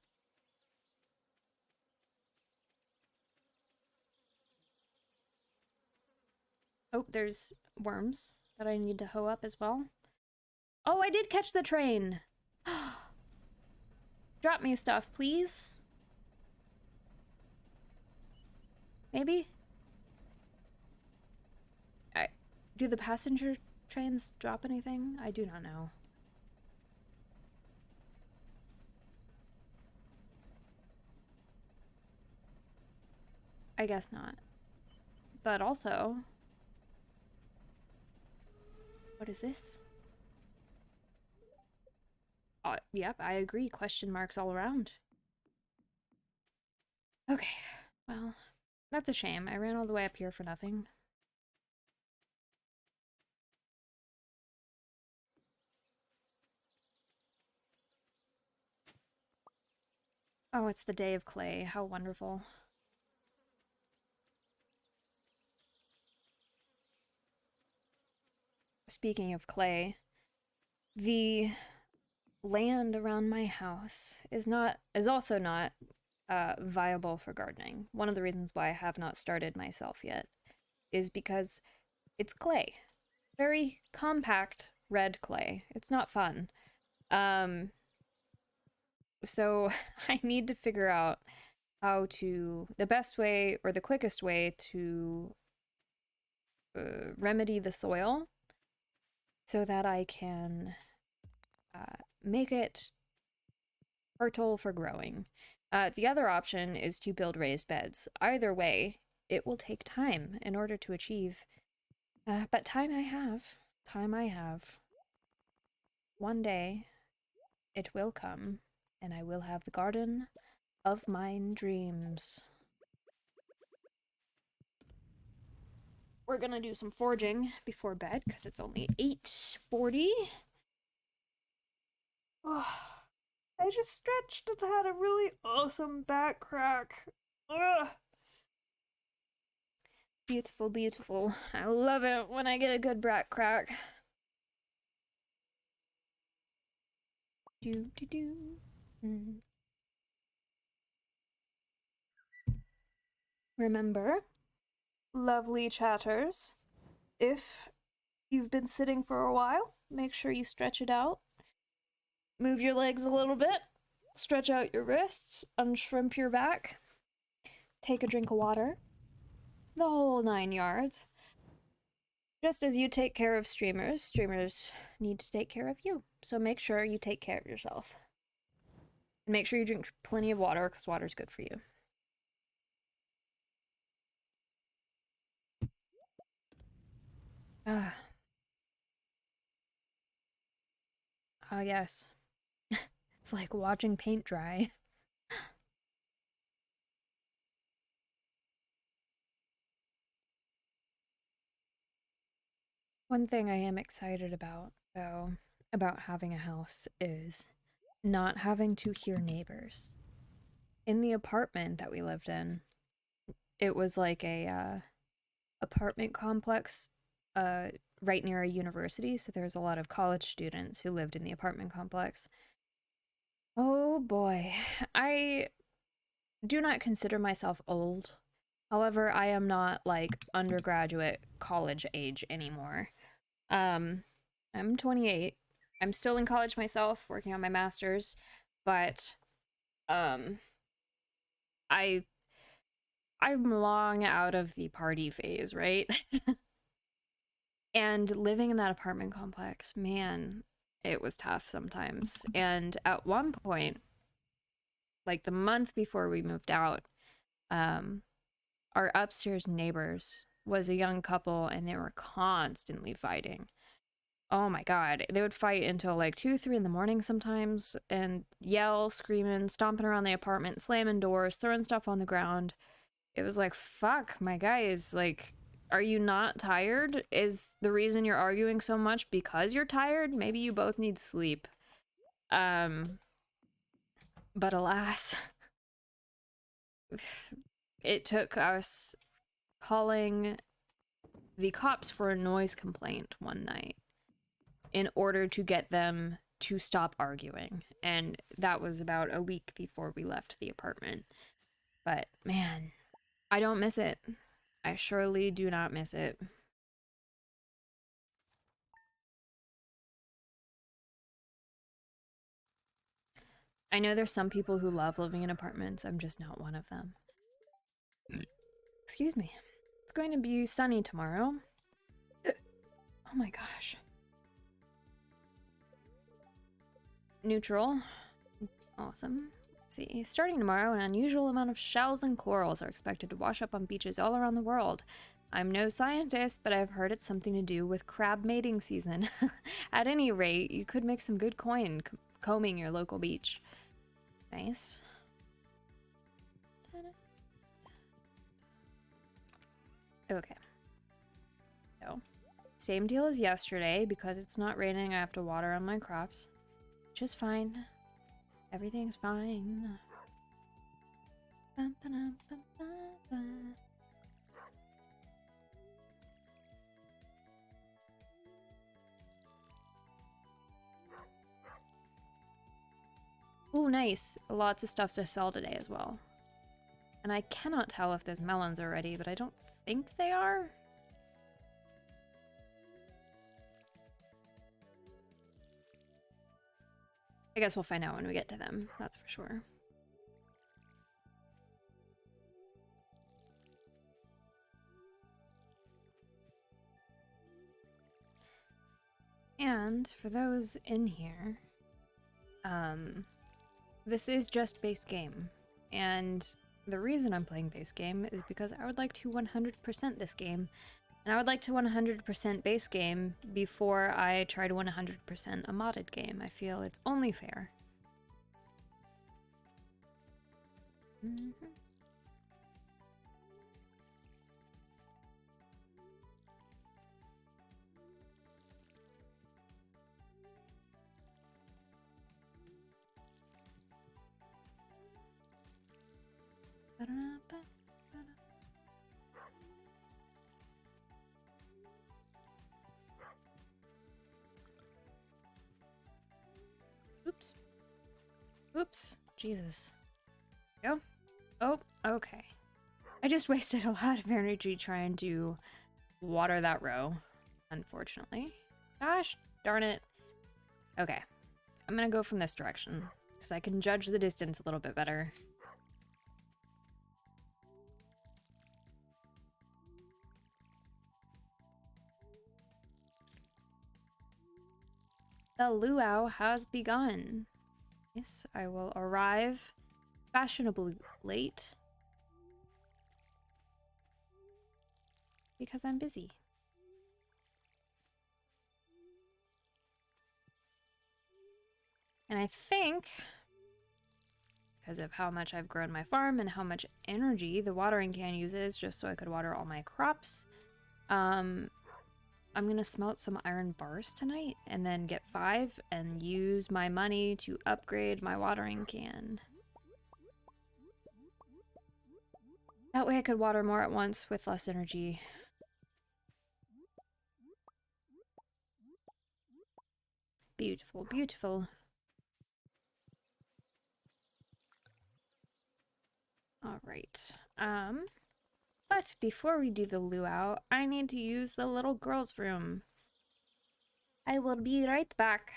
Oh, there's worms that I need to hoe up as well. Oh, I did catch the train! Drop me stuff, please. Maybe? Do the passenger trains drop anything? I do not know. I guess not. But also... What is this? Yep, I agree. Question marks all around. Okay, well, that's a shame. I ran all the way up here for nothing. Oh, it's the day of clay. How wonderful. Speaking of clay, the land around my house is also not viable for gardening. One of the reasons why I have not started myself yet is because it's clay. Very compact red clay. It's not fun. So I need to figure out how to, the best way or the quickest way to remedy the soil so that I can make it fertile for growing. The other option is to build raised beds. Either way, it will take time in order to achieve. But time I have. Time I have. One day, it will come, and I will have the garden of mine dreams. We're gonna do some foraging before bed, because it's only 8:40. Oh, I just stretched and had a really awesome back crack. Ugh. Beautiful, beautiful. I love it when I get a good back crack. Do do do. Remember, lovely chatters, if you've been sitting for a while, make sure you stretch it out. Move your legs a little bit. Stretch out your wrists. Unshrimp your back. Take a drink of water. The whole 9 yards. Just as you take care of streamers, streamers need to take care of you. So make sure you take care of yourself. And make sure you drink plenty of water, because water's good for you. Ah. Oh, yes. It's like watching paint dry. One thing I am excited about, though, about having a house is not having to hear neighbors. In the apartment that we lived in, it was like a apartment complex right near a university, so there's a lot of college students who lived in the apartment complex. Oh boy. I do not consider myself old. However, I am not like undergraduate college age anymore. I'm 28. I'm still in college myself, working on my master's, but um I I'm long out of the party phase, right? And living in that apartment complex, man, it was tough sometimes. And at one point, like the month before we moved out, um, our upstairs neighbors was a young couple and they were constantly fighting. Oh my God. They would fight until like 2, 3 in the morning sometimes and yell, screaming, stomping around the apartment, slamming doors, throwing stuff on the ground. It was like, fuck, my guys, like, are you not tired? Is the reason you're arguing so much because you're tired? Maybe you both need sleep. Um, but alas, it took us calling the cops for a noise complaint one night in order to get them to stop arguing. And that was about a week before we left the apartment. But man, I don't miss it. I surely do not miss it. I know there's some people who love living in apartments. I'm just not one of them. Excuse me. It's going to be sunny tomorrow. Oh my gosh. Neutral. Awesome. Let's see. Starting tomorrow, an unusual amount of shells and corals are expected to wash up on beaches all around the world. I'm no scientist, but I've heard it's something to do with crab mating season. At any rate, you could make some good coin combing your local beach. Nice. Okay. So, same deal as yesterday. Because it's not raining, I have to water on my crops. Which is fine. Everything's fine. Ooh, nice. Lots of stuff to sell today as well. And I cannot tell if those melons are ready, but I don't think they are. I guess we'll find out when we get to them, that's for sure. And for those in here, this is just base game. And the reason I'm playing base game is because I would like to 100% this game. And I would like to 100% base game before I try to 100% a modded game. I feel it's only fair. Oops. Oops. Jesus. Go. Oh, okay. I just wasted a lot of energy trying to water that row, unfortunately. Gosh darn it. Okay. I'm gonna go from this direction, because I can judge the distance a little bit better. The luau has begun. Yes, I will arrive fashionably late because I'm busy. And I think, because of how much I've grown my farm and how much energy the watering can uses just so I could water all my crops, I'm gonna smelt some iron bars tonight and then get 5 and use my money to upgrade my watering can. That way I could water more at once with less energy. Beautiful, beautiful. All right. But before we do the luau, I need to use the little girl's room. I will be right back.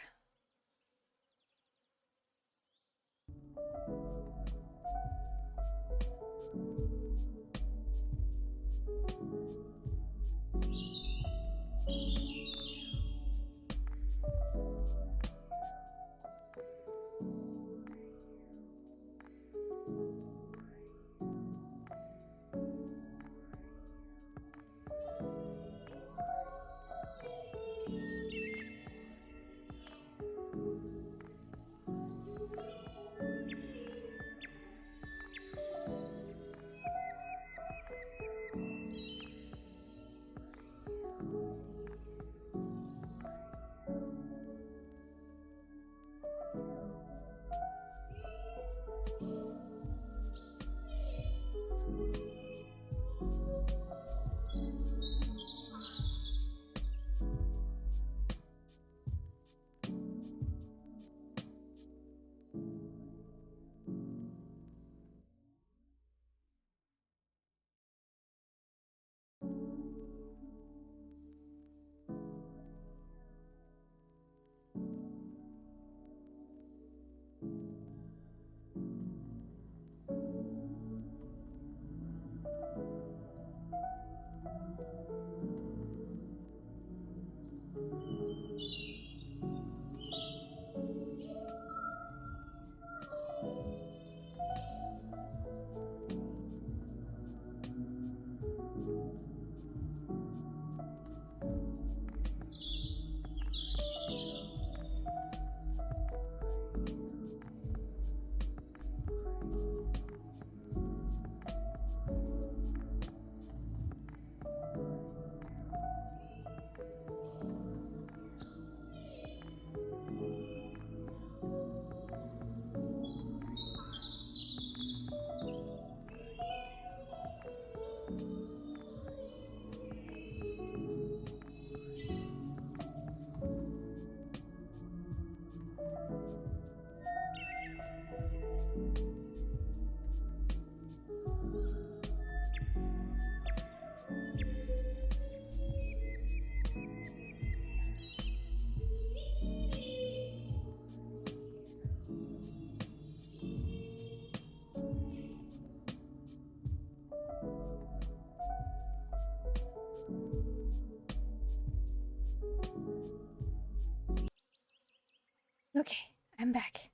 Okay, I'm back.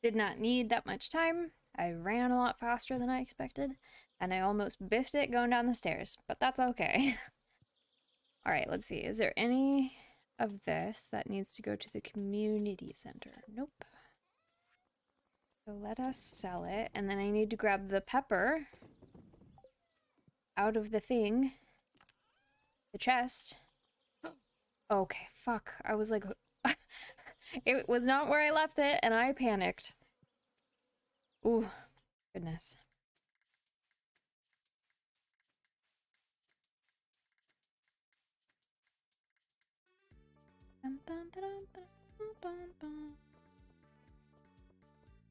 Did not need that much time. I ran a lot faster than I expected, and I almost biffed it going down the stairs, but that's okay. All right, let's see. Is there any of this that needs to go to the community center? Nope. So let us sell it, and then I need to grab the pepper out of the thing, the chest. Okay, fuck. I was like, it was not where I left it, and I panicked. Ooh, goodness.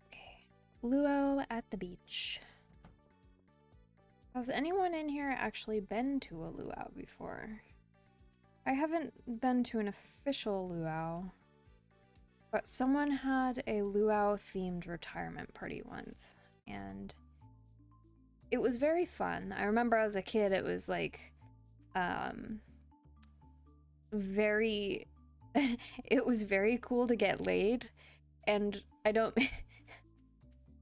Okay, luau at the beach. Has anyone in here actually been to a luau before? I haven't been to an official luau, but someone had a luau themed retirement party once, and it was very fun. I remember as a kid it was like very it was very cool to get laid, and I don't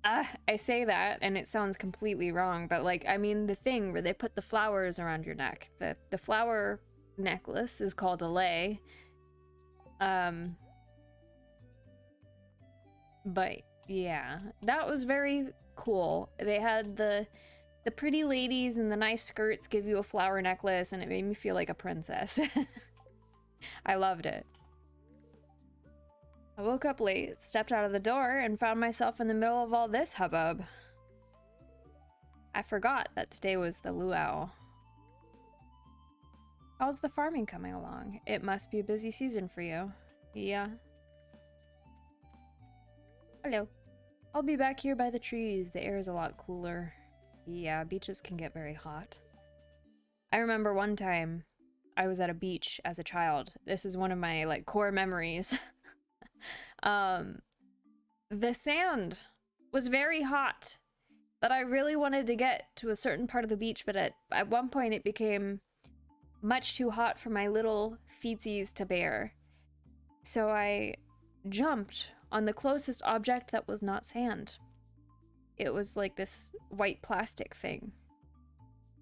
I say that and it sounds completely wrong, but like, I mean, the thing where they put the flowers around your neck, the flower necklace is called a lei. But yeah, that was very cool. They had the pretty ladies and the nice skirts give you a flower necklace, and it made me feel like a princess. I loved it. I woke up late, stepped out of the door, and found myself in the middle of all this hubbub. I forgot that today was the luau. How's the farming coming along? It must be a busy season for you. Yeah. Hello. I'll be back here by the trees. The air is a lot cooler. Yeah, beaches can get very hot. I remember one time I was at a beach as a child. This is one of my like core memories. The sand was very hot, but I really wanted to get to a certain part of the beach, but at one point it became much too hot for my little feetsies to bear. So I jumped on the closest object that was not sand. It was like this white plastic thing.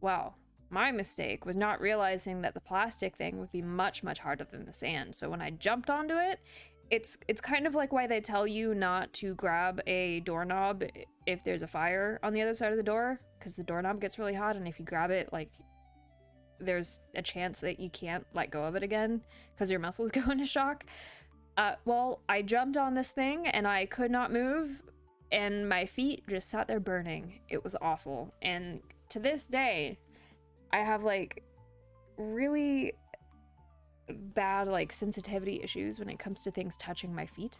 Well, my mistake was not realizing that the plastic thing would be much, much harder than the sand. So when I jumped onto it, it's kind of like why they tell you not to grab a doorknob if there's a fire on the other side of the door, because the doorknob gets really hot, and if you grab it, like, there's a chance that you can't let go of it again because your muscles go into shock. Well, I jumped on this thing and I could not move, and my feet just sat there burning. It was awful. And to this day, I have like really bad like sensitivity issues when it comes to things touching my feet.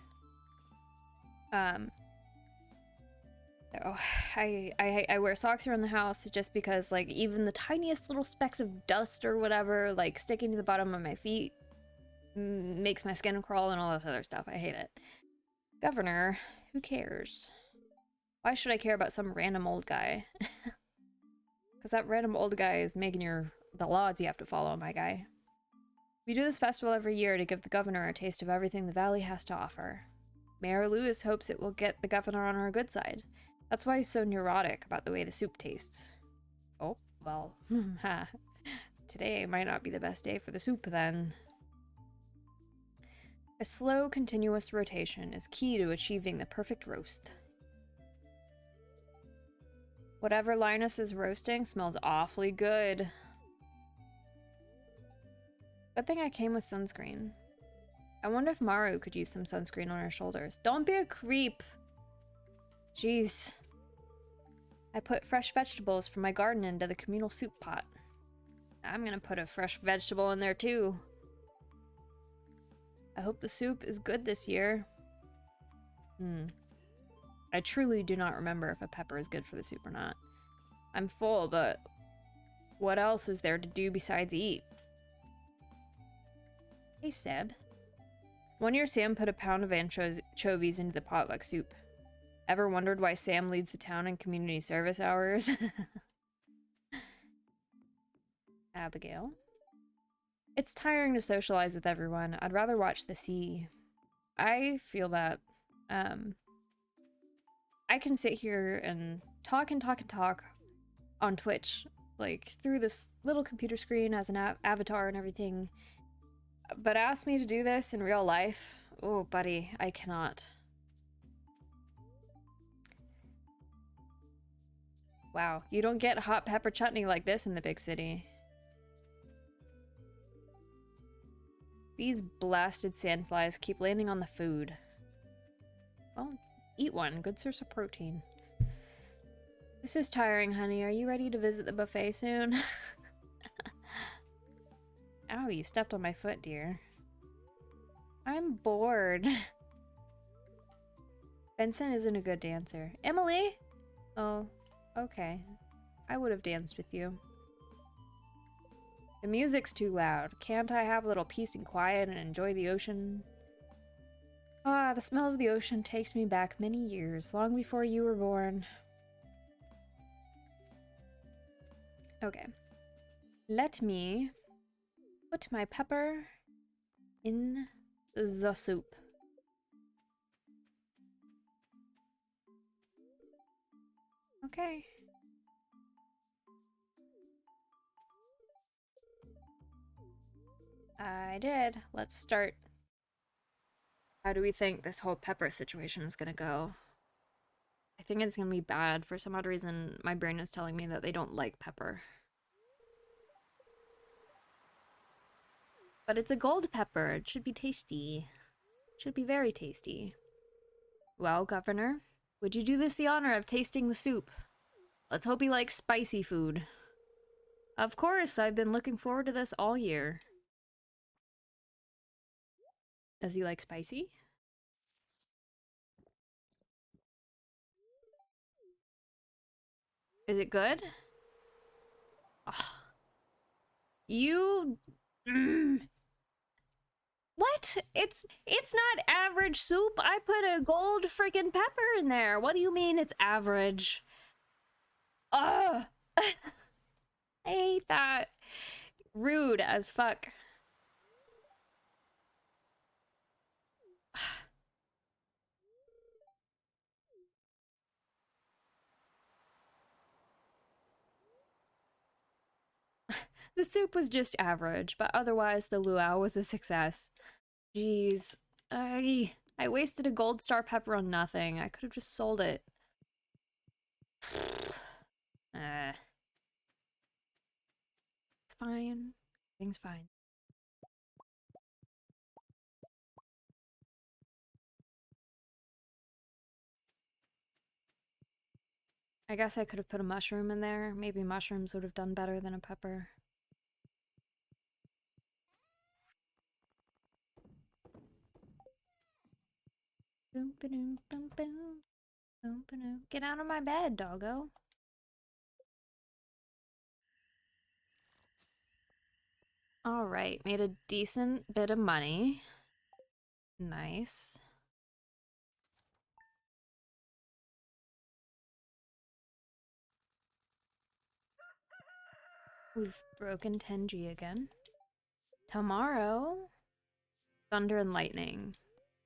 So I wear socks around the house just because like even the tiniest little specks of dust or whatever like sticking to the bottom of my feet makes my skin crawl and all this other stuff. I hate it. Governor, who cares? Why should I care about some random old guy? Because that random old guy is making the laws you have to follow, my guy. We do this festival every year to give the governor a taste of everything the valley has to offer. Mayor Lewis hopes it will get the governor on our good side. That's why he's so neurotic about the way the soup tastes. Oh, well, today might not be the best day for the soup then. A slow, continuous rotation is key to achieving the perfect roast. Whatever Linus is roasting smells awfully good. Good thing I came with sunscreen. I wonder if Maru could use some sunscreen on her shoulders. Don't be a creep! Jeez. I put fresh vegetables from my garden into the communal soup pot. I'm gonna put a fresh vegetable in there too. I hope the soup is good this year. I truly do not remember if a pepper is good for the soup or not. I'm full, but what else is there to do besides eat? Hey, Seb. One year Sam put a pound of anchovies into the potluck soup. Ever wondered why Sam leads the town in community service hours? Abigail. It's tiring to socialize with everyone. I'd rather watch the sea. I feel that. I can sit here and talk and talk and talk on Twitch, like through this little computer screen as an avatar and everything. But ask me to do this in real life, oh buddy, I cannot. Wow, you don't get hot pepper chutney like this in the big city. These blasted sandflies keep landing on the food. Well, eat one. Good source of protein. This is tiring, honey. Are you ready to visit the buffet soon? Ow, you stepped on my foot, dear. I'm bored. Benson isn't a good dancer. Emily? Oh, okay. I would have danced with you. The music's too loud. Can't I have a little peace and quiet and enjoy the ocean? Ah, the smell of the ocean takes me back many years, long before you were born. Okay. Let me put my pepper in the soup. Okay. I did. Let's start. How do we think this whole pepper situation is gonna go? I think it's gonna be bad. For some odd reason, my brain is telling me that they don't like pepper. But it's a gold pepper. It should be tasty. It should be very tasty. Well, Governor, would you do this the honor of tasting the soup? Let's hope he likes spicy food. Of course, I've been looking forward to this all year. Does he like spicy? Is it good? Ugh. You... Mm. What? It's not average soup. I put a gold freaking pepper in there. What do you mean it's average? Ugh. I hate that. Rude as fuck. The soup was just average, but otherwise the luau was a success. Jeez. I wasted a gold star pepper on nothing. I could have just sold it. It's fine. Things fine. I guess I could have put a mushroom in there. Maybe mushrooms would have done better than a pepper. Boom, ba-doom, boom, boom. Boom, ba-doom. Get out of my bed, doggo. Alright, made a decent bit of money. Nice. We've broken 10G again. Tomorrow, thunder and lightning,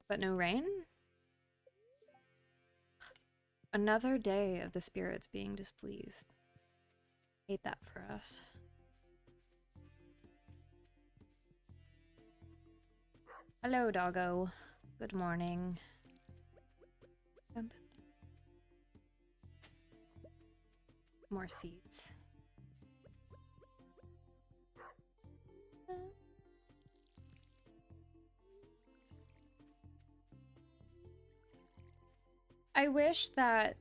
but no rain? Another day of the spirits being displeased. Hate that for us. Hello, doggo. Good morning. More seeds. I wish that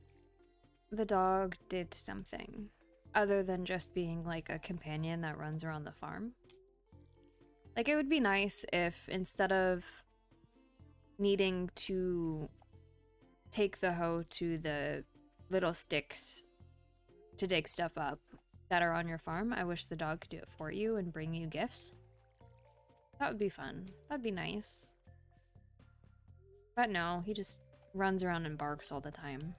the dog did something other than just being like a companion that runs around the farm. Like, it would be nice if instead of needing to take the hoe to the little sticks to dig stuff up that are on your farm, I wish the dog could do it for you and bring you gifts. That would be fun. That'd be nice. But no, he just runs around and barks all the time.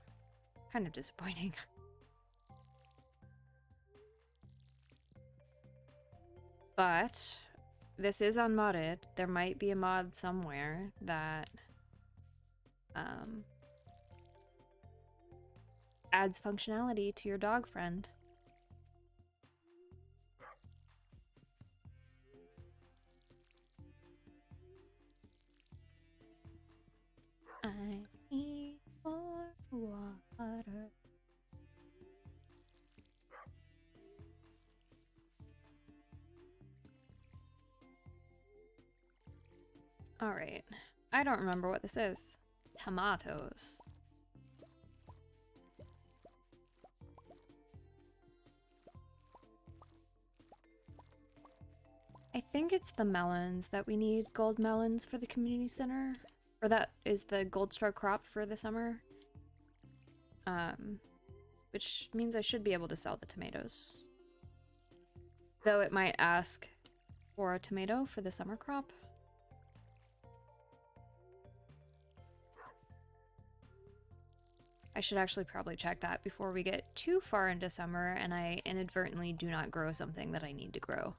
Kind of disappointing. But this is unmodded. There might be a mod somewhere that adds functionality to your dog friend. I need more water. Alright. I don't remember what this is. Tomatoes. I think it's the melons that we need gold melons for the community center. Or that is the gold star crop for the summer. Which means I should be able to sell the tomatoes. Though it might ask for a tomato for the summer crop. I should actually probably check that before we get too far into summer and I inadvertently do not grow something that I need to grow.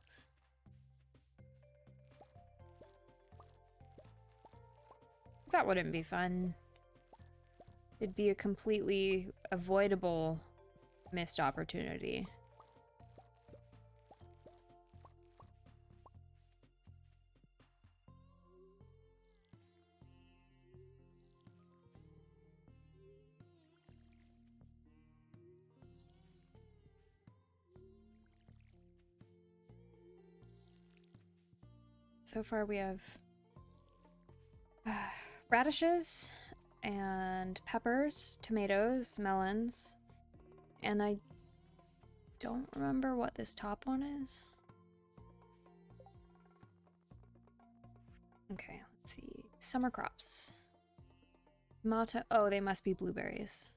That wouldn't be fun. It'd be a completely avoidable missed opportunity. So far we have radishes and peppers, tomatoes, melons, and I don't remember what this top one is. Okay, let's see. Summer crops. Tomato. Oh, they must be blueberries.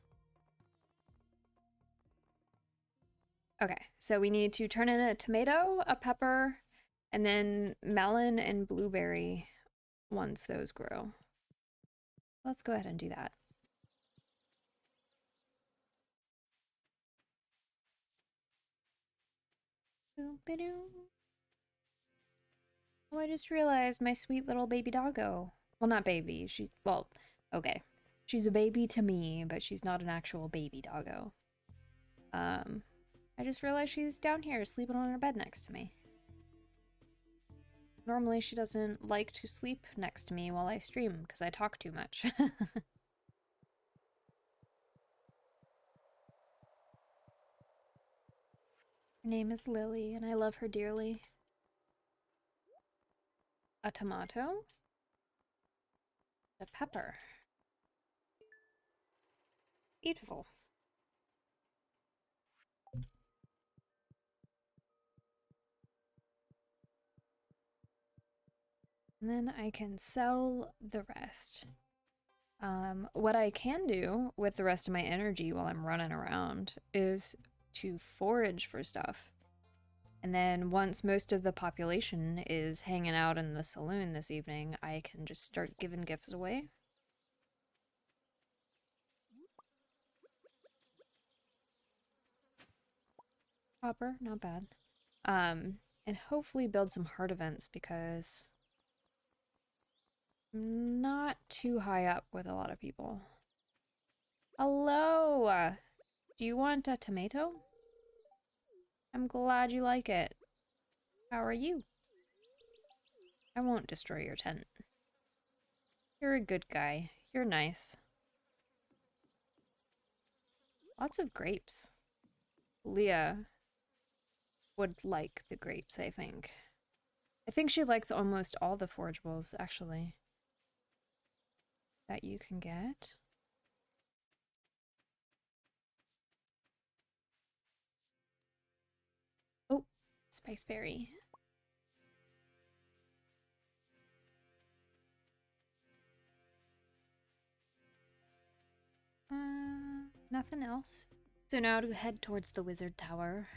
Okay, so we need to turn in a tomato, a pepper, and then melon and blueberry once those grow. Let's go ahead and do that. Oh, I just realized my sweet little baby doggo. Well, not baby. She's, well, okay. She's a baby to me, but she's not an actual baby doggo. I just realized she's down here sleeping on her bed next to me. Normally she doesn't like to sleep next to me while I stream because I talk too much. Her name is Lily and I love her dearly. A tomato. A pepper. Beautiful. And then I can sell the rest. What I can do with the rest of my energy while I'm running around is to forage for stuff. And then once most of the population is hanging out in the saloon this evening, I can just start giving gifts away. Copper, not bad. And hopefully build some heart events because I'm not too high up with a lot of people. Hello! Do you want a tomato? I'm glad you like it. How are you? I won't destroy your tent. You're a good guy. You're nice. Lots of grapes. Leah would like the grapes, I think. I think she likes almost all the forageables, actually, that you can get. Oh, spiceberry. Nothing else. So now to head towards the wizard tower.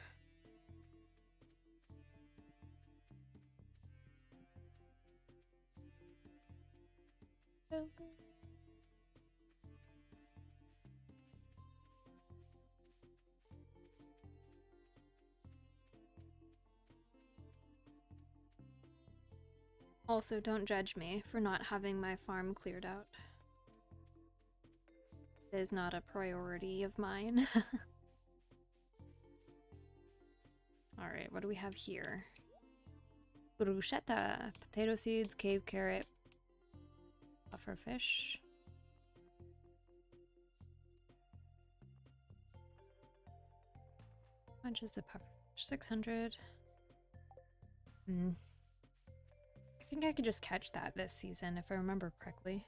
Also, don't judge me for not having my farm cleared out. It is not a priority of mine. Alright, what do we have here? Bruschetta, potato seeds, cave carrot, puffer fish. How much is the puffer fish? 600. I think I could just catch that this season if I remember correctly.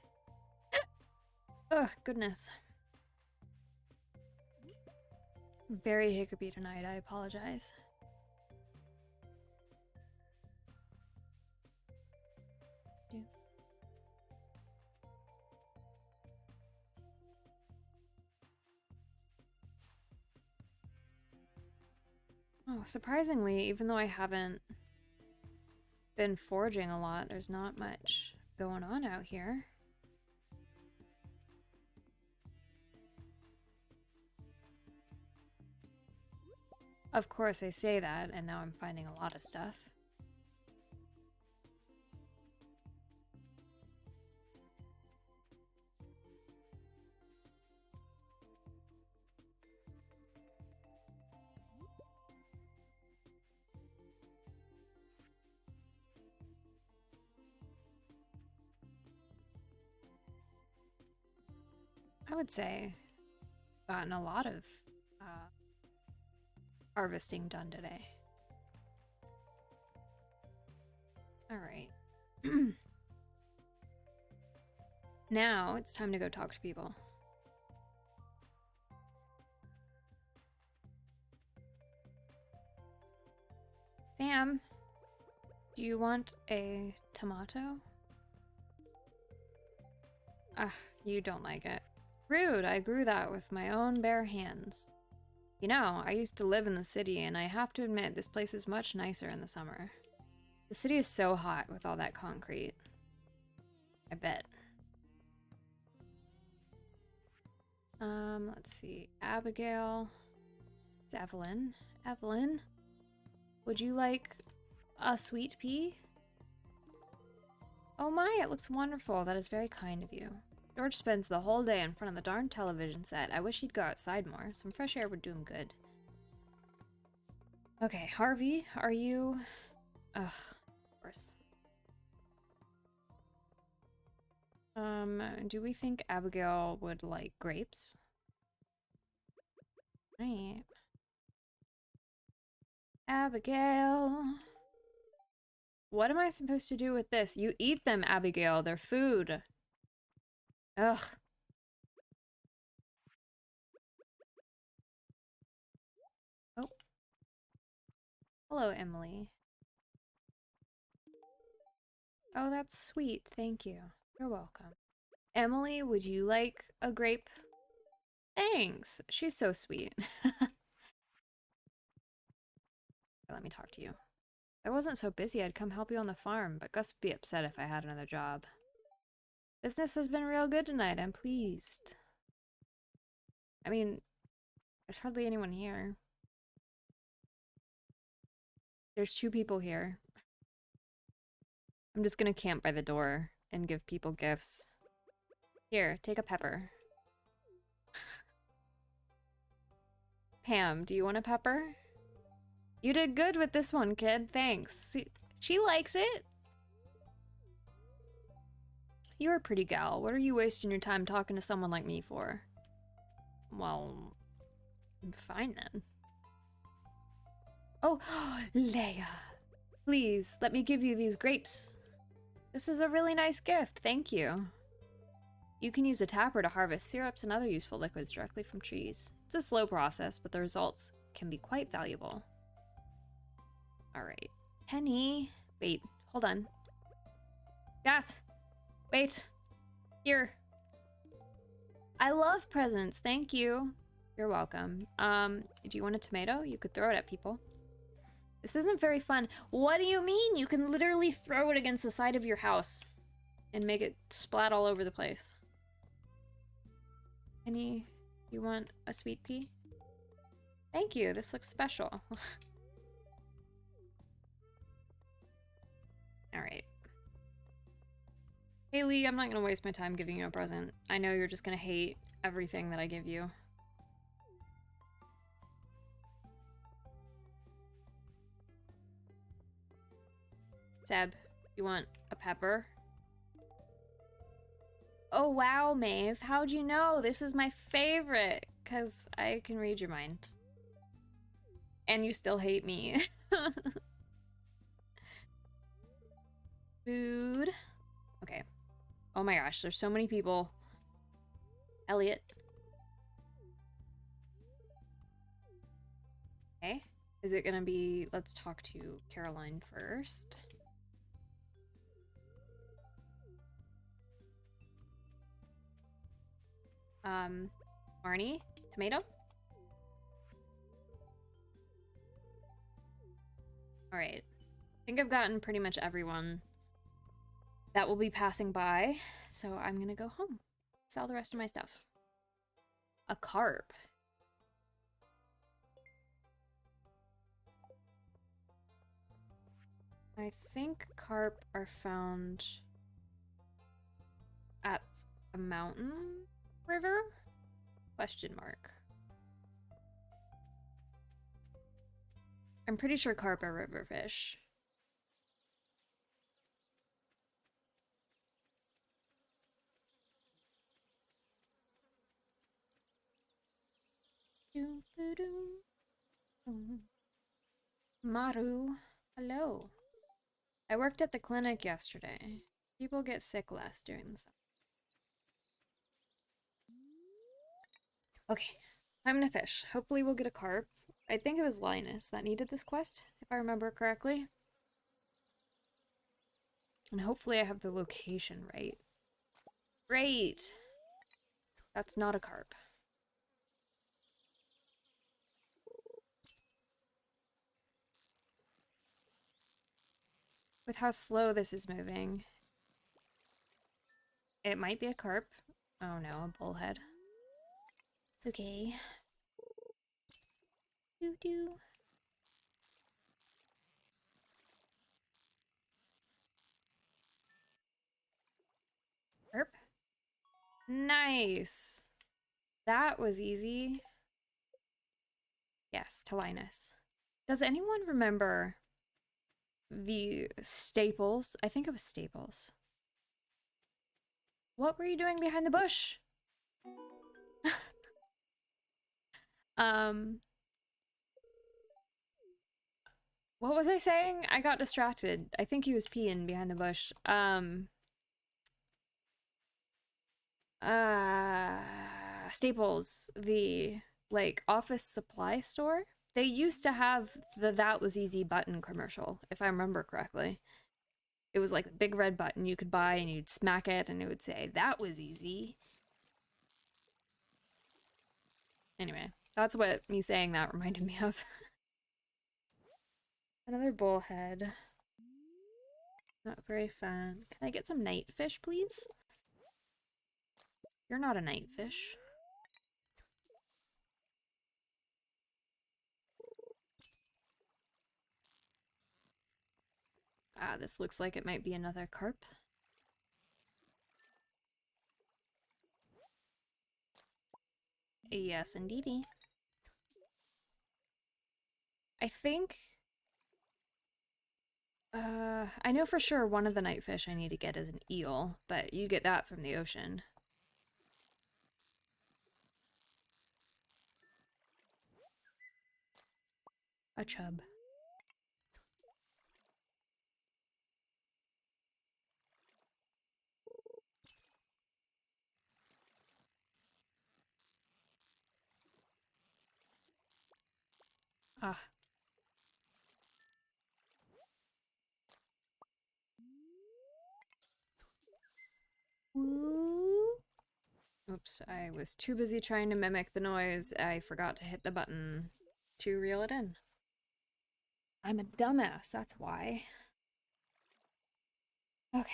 Oh, goodness. Very hiccupy tonight, I apologize. Oh, surprisingly, even though I haven't been foraging a lot, there's not much going on out here. Of course, I say that, and now I'm finding a lot of stuff. I would say I've gotten a lot of harvesting done today. Alright. Now it's time to go talk to people. Pam, do you want a tomato? Ah, you don't like it. Rude, I grew that with my own bare hands. You know, I used to live in the city, and I have to admit, this place is much nicer in the summer. The city is so hot with all that concrete. I bet. Let's see. Abigail. It's Evelyn. Evelyn, would you like a sweet pea? Oh my, it looks wonderful. That is very kind of you. George spends the whole day in front of the darn television set. I wish he'd go outside more. Some fresh air would do him good. Okay, Harvey, are you... Ugh, of course. Do we think Abigail would like grapes? Right. Abigail. What am I supposed to do with this? You eat them, Abigail. They're food. Ugh. Oh. Hello, Emily. Oh, that's sweet. Thank you. You're welcome. Emily, would you like a grape? Thanks. She's so sweet. Let me talk to you. If I wasn't so busy, I'd come help you on the farm, but Gus would be upset if I had another job. Business has been real good tonight. I'm pleased. I mean, there's hardly anyone here. There's 2 people here. I'm just gonna camp by the door and give people gifts. Here, take a pepper. Pam, do you want a pepper? You did good with this one, kid. Thanks. See, she likes it. You're a pretty gal. What are you wasting your time talking to someone like me for? Well, fine then. Oh, Leia. Please, let me give you these grapes. This is a really nice gift. Thank you. You can use a tapper to harvest syrups and other useful liquids directly from trees. It's a slow process, but the results can be quite valuable. Alright. Penny. Wait, hold on. Yes! Wait. Here. I love presents, thank you. You're welcome. Do you want a tomato? You could throw it at people. This isn't very fun. What do you mean? You can literally throw it against the side of your house and make it splat all over the place. Penny, you want a sweet pea? Thank you, this looks special. Alright. Haley, I'm not gonna waste my time giving you a present. I know you're just gonna hate everything that I give you. Seb, you want a pepper? Oh wow, Maeve, how'd you know? This is my favorite, because I can read your mind. And you still hate me. Food. Okay. Oh my gosh, there's so many people. Elliot. Okay. Is it gonna be... Let's talk to Caroline first. Marnie? Tomato? Alright. I think I've gotten pretty much everyone that will be passing by, so I'm gonna go home. Sell the rest of my stuff. A carp. I think carp are found at a mountain river? Question mark. I'm pretty sure carp are river fish. Maru, hello. I worked at the clinic yesterday. People get sick less during the summer. Okay, time to fish. Hopefully we'll get a carp. I think it was Linus that needed this quest, if I remember correctly. And hopefully I have the location right. Great! That's not a carp. With how slow this is moving, it might be a carp. Oh no, a bullhead. Okay. Doo doo. Carp. Nice! That was easy. Yes, to Linus. Does anyone remember the Staples? I think it was Staples. What were you doing behind the bush? um, what was I saying? I got distracted. I think he was peeing behind the bush. Uh, Staples, the like office supply store. They used to have the "That Was Easy" button commercial, if I remember correctly. It was like a big red button you could buy, and you'd smack it, and it would say "That was easy." Anyway, that's what me saying that reminded me of. Another bullhead. Not very fun. Can I get some night fish, please? You're not a night fish. Ah, this looks like it might be another carp. Yes, indeedy. I think... I know for sure one of the night fish I need to get is an eel, but you get that from the ocean. A chub. Ah. Ooh. Oops, I was too busy trying to mimic the noise. I forgot to hit the button to reel it in. I'm a dumbass, that's why. Okay.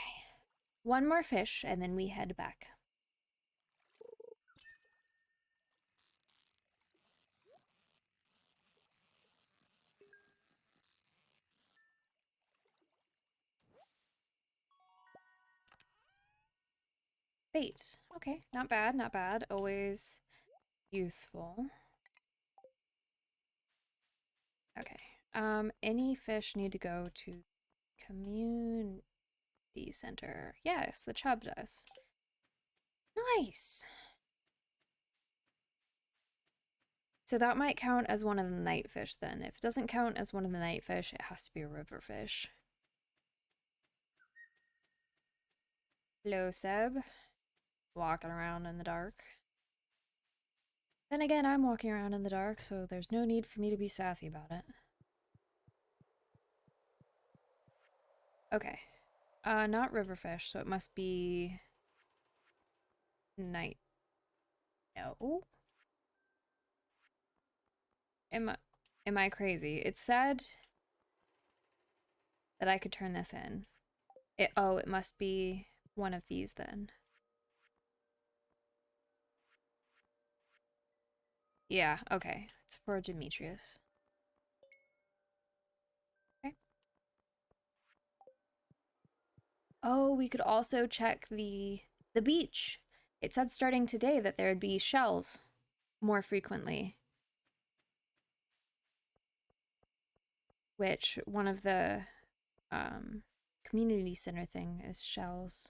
One more fish, and then we head back. Bait. Okay, not bad, not bad. Always useful. Okay. Any fish need to go to community center? Yes, the chub does. Nice! So that might count as one of the night fish then. If it doesn't count as one of the night fish, it has to be a river fish. Hello, Seb. Walking around in the dark. Then again, I'm walking around in the dark, so there's no need for me to be sassy about it. Okay. Not river fish, so it must be night. No. Am I crazy? It said that I could turn this in. It must be one of these then. Yeah, okay. It's for Demetrius. Okay. Oh, we could also check the beach. It said starting today that there would be shells more frequently. Which one of the community center thing is shells.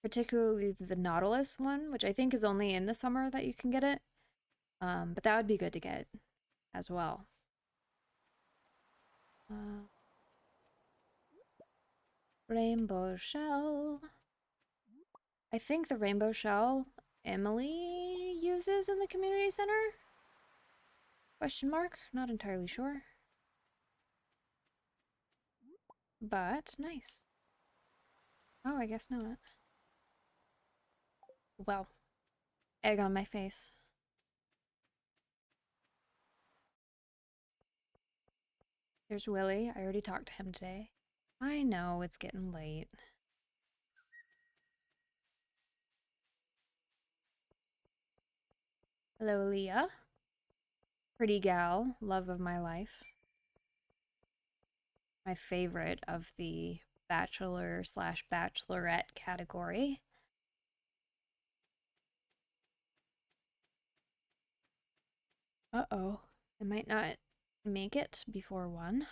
Particularly the Nautilus one, which I think is only in the summer that you can get it. But that would be good to get as well. Rainbow shell. I think the rainbow shell Emily uses in the community center? Question mark? Not entirely sure. But nice. Oh, I guess not. Well, egg on my face. There's Willy. I already talked to him today. I know, it's getting late. Hello, Leah. Pretty gal, love of my life. My favorite of the bachelor slash bachelorette category. Uh-oh. I might not make it before 1.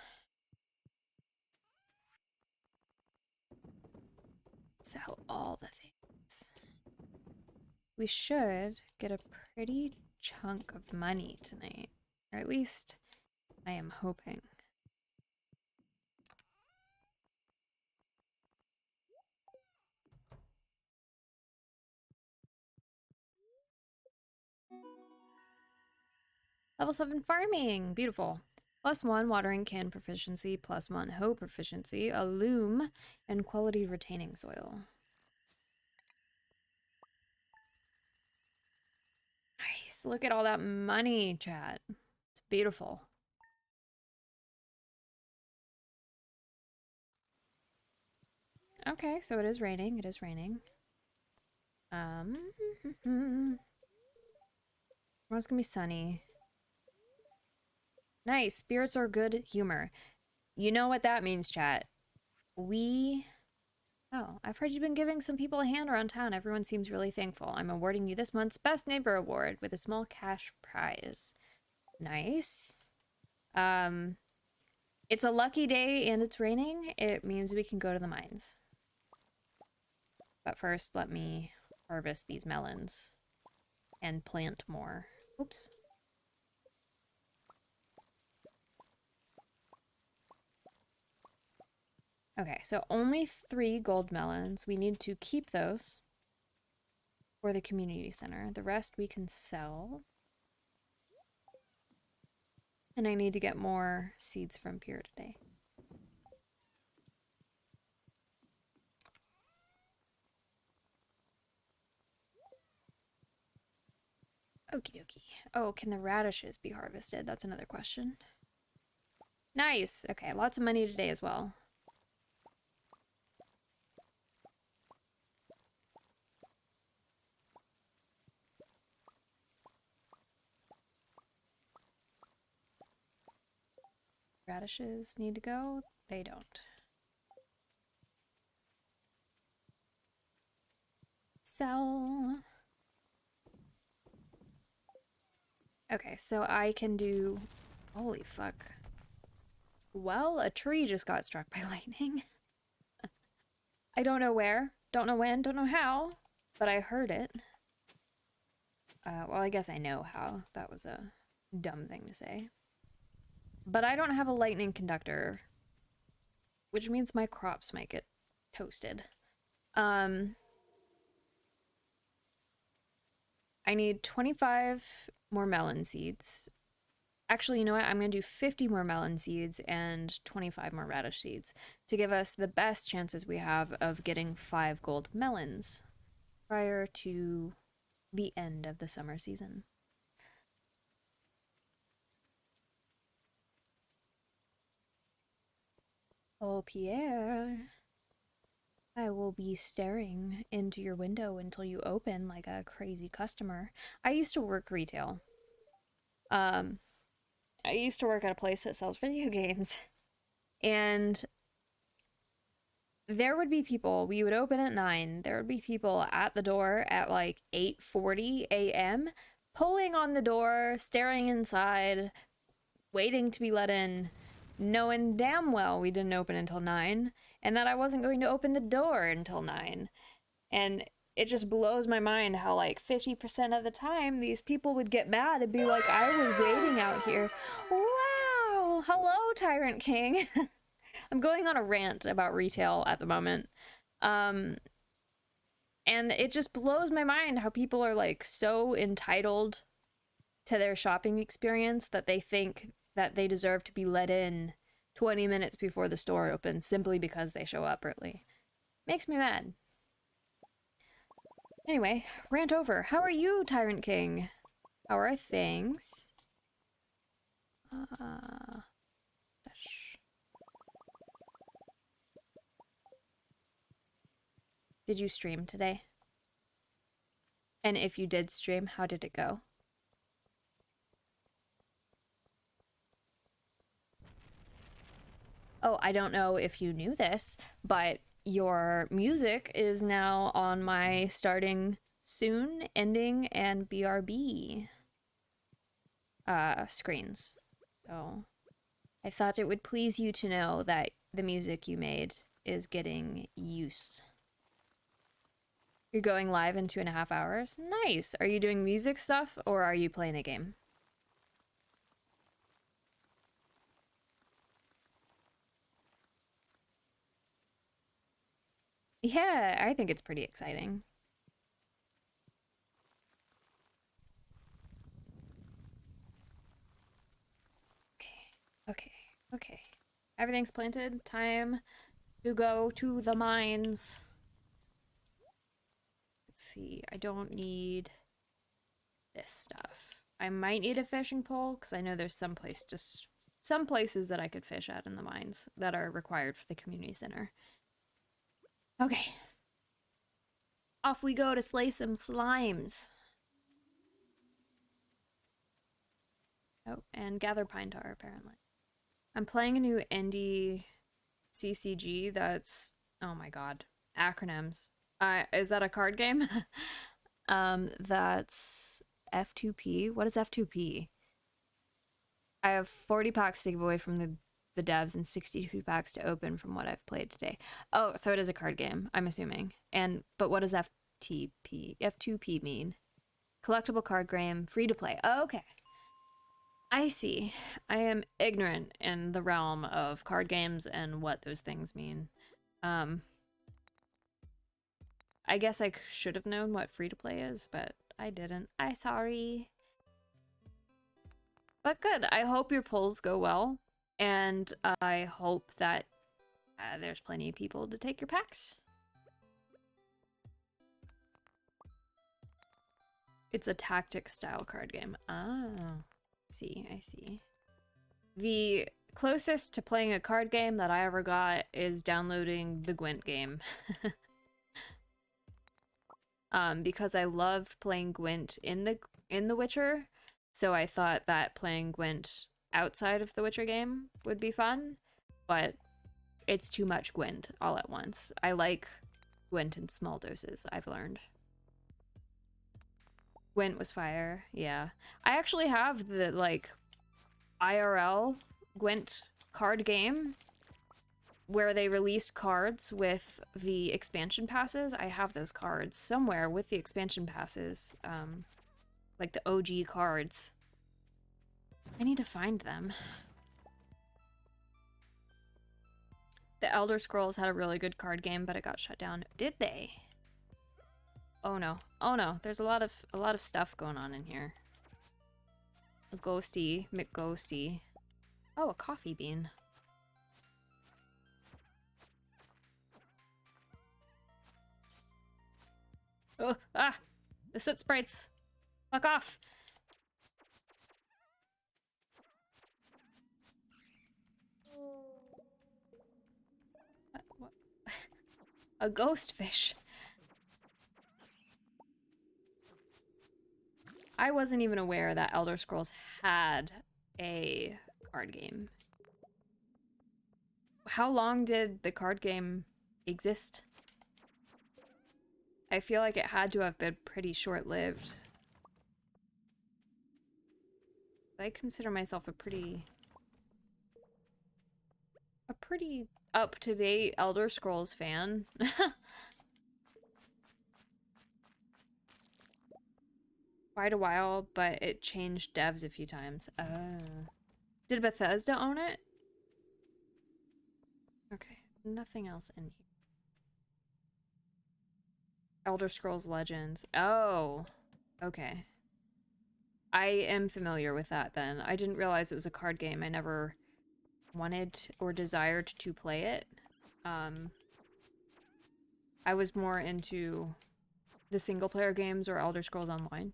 Sell all the things. We should get a pretty chunk of money tonight. Or at least I am hoping. Level 7 farming! Beautiful. +1 watering can proficiency, +1 hoe proficiency, a loom, and quality retaining soil. Nice. Look at all that money, chat. It's beautiful. Okay, so it is raining. It is raining. Tomorrow's gonna be sunny. Nice. Spirits are good humor. You know what that means, chat. Oh, I've heard you've been giving some people a hand around town. Everyone seems really thankful. I'm awarding you this month's Best Neighbor Award with a small cash prize. Nice. It's a lucky day and it's raining. It means we can go to the mines. But first, let me harvest these melons and plant more. Oops. Okay, so only 3 gold melons. We need to keep those for the community center. The rest we can sell. And I need to get more seeds from Pierre today. Okie dokie. Oh, can the radishes be harvested? That's another question. Nice. Okay, lots of money today as well. Radishes need to go? They don't. Sell. Okay, so I can do... Holy fuck. Well, a tree just got struck by lightning. I don't know where, don't know when, don't know how, but I heard it. Well, I guess I know how. That was a dumb thing to say. But I don't have a lightning conductor, which means my crops might get toasted. I need 25 more melon seeds. Actually, you know what? I'm going to do 50 more melon seeds and 25 more radish seeds to give us the best chances we have of getting 5 gold melons prior to the end of the summer season. Oh, Pierre. I will be staring into your window until you open like a crazy customer. I used to work retail. I used to work at a place that sells video games. And there would be people, we would open at 9, there would be people at the door at like 8:40 a.m. pulling on the door, staring inside, waiting to be let in, knowing damn well we didn't open until 9, and that I wasn't going to open the door until 9. And it just blows my mind how like 50% of the time these people would get mad and be like, I was waiting out here. Wow! Hello, Tyrant King! I'm going on a rant about retail at the moment. And it just blows my mind how people are like so entitled to their shopping experience that they think that they deserve to be let in 20 minutes before the store opens simply because they show up early. Makes me mad. Anyway, rant over. How are you, Tyrant King? How are things? Did you stream today? And if you did stream, how did it go? Oh, I don't know if you knew this, but your music is now on my starting soon, ending, and BRB screens. So I thought it would please you to know that the music you made is getting use. You're going live in 2.5 hours? Nice! Are you doing music stuff or are you playing a game? Yeah, I think it's pretty exciting. Okay, okay. Everything's planted. Time to go to the mines. Let's see. I don't need this stuff. I might need a fishing pole because I know there's some places that I could fish at in the mines that are required for the community center. Okay. Off we go to slay some slimes. Oh, and gather pine tar, apparently. I'm playing a new indie CCG that's, oh my god, acronyms. Is that a card game? That's F2P. What is F2P? I have 40 packs to give away from the devs and 62 packs to open from what I've played today. Oh, so it is a card game, I'm assuming. But what does F2P mean? Collectible card game, free to play. Oh, okay. I see. I am ignorant in the realm of card games and what those things mean. I guess I should have known what free to play is, but I didn't. I sorry. But good. I hope your polls go well, and I hope that there's plenty of people to take your packs. It's a tactics style card game. Ah, I see. The closest to playing a card game that I ever got is downloading the Gwent game. Because I loved playing Gwent in The Witcher, so I thought that playing Gwent outside of the Witcher game would be fun, but it's too much Gwent all at once. I like Gwent in small doses, I've learned. Gwent was fire, yeah. I actually have the, like, IRL Gwent card game where they release cards with the expansion passes. I have those cards somewhere with the expansion passes, like the OG cards. I need to find them. The Elder Scrolls had a really good card game, but it got shut down. Did they? Oh no. Oh no. There's a lot of stuff going on in here. A ghosty, McGhosty. Oh, a coffee bean. Oh, ah! The soot sprites! Fuck off! What? A ghost fish. I wasn't even aware that Elder Scrolls had a card game. How long did the card game exist? I feel like it had to have been pretty short-lived. I consider myself a pretty up-to-date Elder Scrolls fan. Quite a while, but it changed devs a few times. Oh. Did Bethesda own it? Okay, nothing else in here. Elder Scrolls Legends. Oh, okay. I am familiar with that then. I didn't realize it was a card game. I never wanted or desired to play it. I was more into the single player games or Elder Scrolls Online.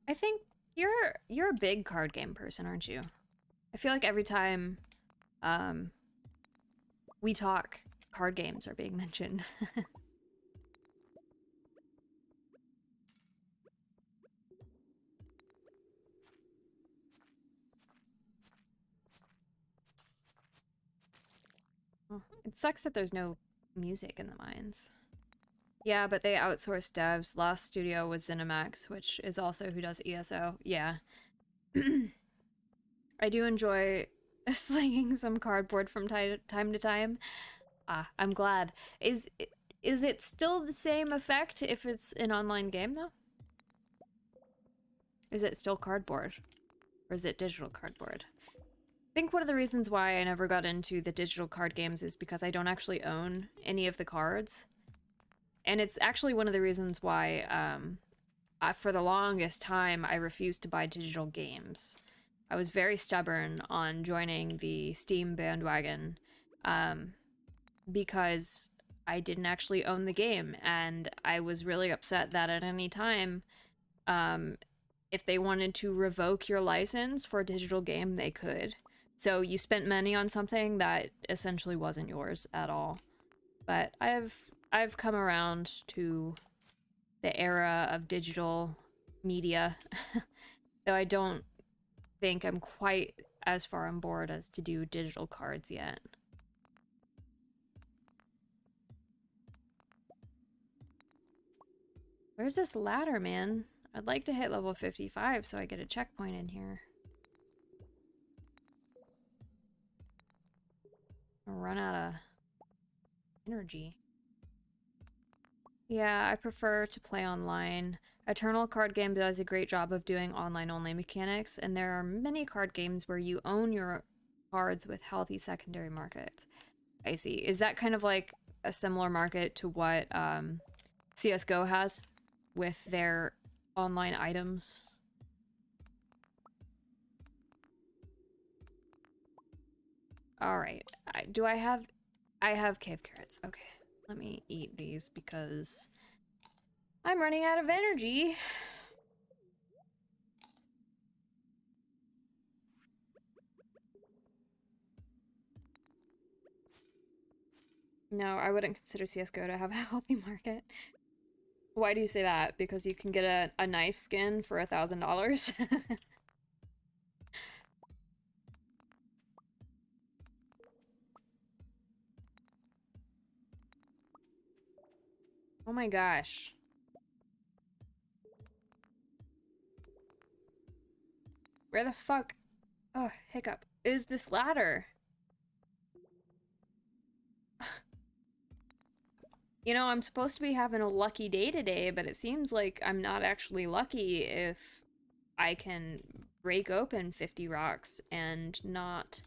I think you're a big card game person, aren't you? I feel like every time um, we talk, card games are being mentioned. Oh, it sucks that there's no music in the mines. Yeah, but they outsourced devs. Last studio was ZeniMax, which is also who does ESO. Yeah. I do enjoy slinging some cardboard from time to time. Ah, I'm glad. Is it still the same effect if it's an online game, though? Is it still cardboard? Or is it digital cardboard? I think one of the reasons why I never got into the digital card games is because I don't actually own any of the cards. And it's actually one of the reasons why, for the longest time, I refused to buy digital games. I was very stubborn on joining the Steam bandwagon, because I didn't actually own the game, and I was really upset that at any time, if they wanted to revoke your license for a digital game, they could. So you spent money on something that essentially wasn't yours at all. But I've come around to the era of digital media, though I don't think I'm quite as far on board as to do digital cards yet. Where's this ladder, man? I'd like to hit level 55 so I get a checkpoint in here. I'll run out of energy. Yeah, I prefer to play online. Eternal card game does a great job of doing online-only mechanics, and there are many card games where you own your cards with healthy secondary markets. I see. Is that kind of like a similar market to what CSGO has with their online items? Alright. I have cave carrots. Okay. Let me eat these because I'm running out of energy. No, I wouldn't consider CSGO to have a healthy market. Why do you say that? Because you can get a knife skin for $1,000? Oh my gosh. Where the fuck? Oh, hiccup. Is this ladder? You know, I'm supposed to be having a lucky day today, but it seems like I'm not actually lucky if I can break open 50 rocks and not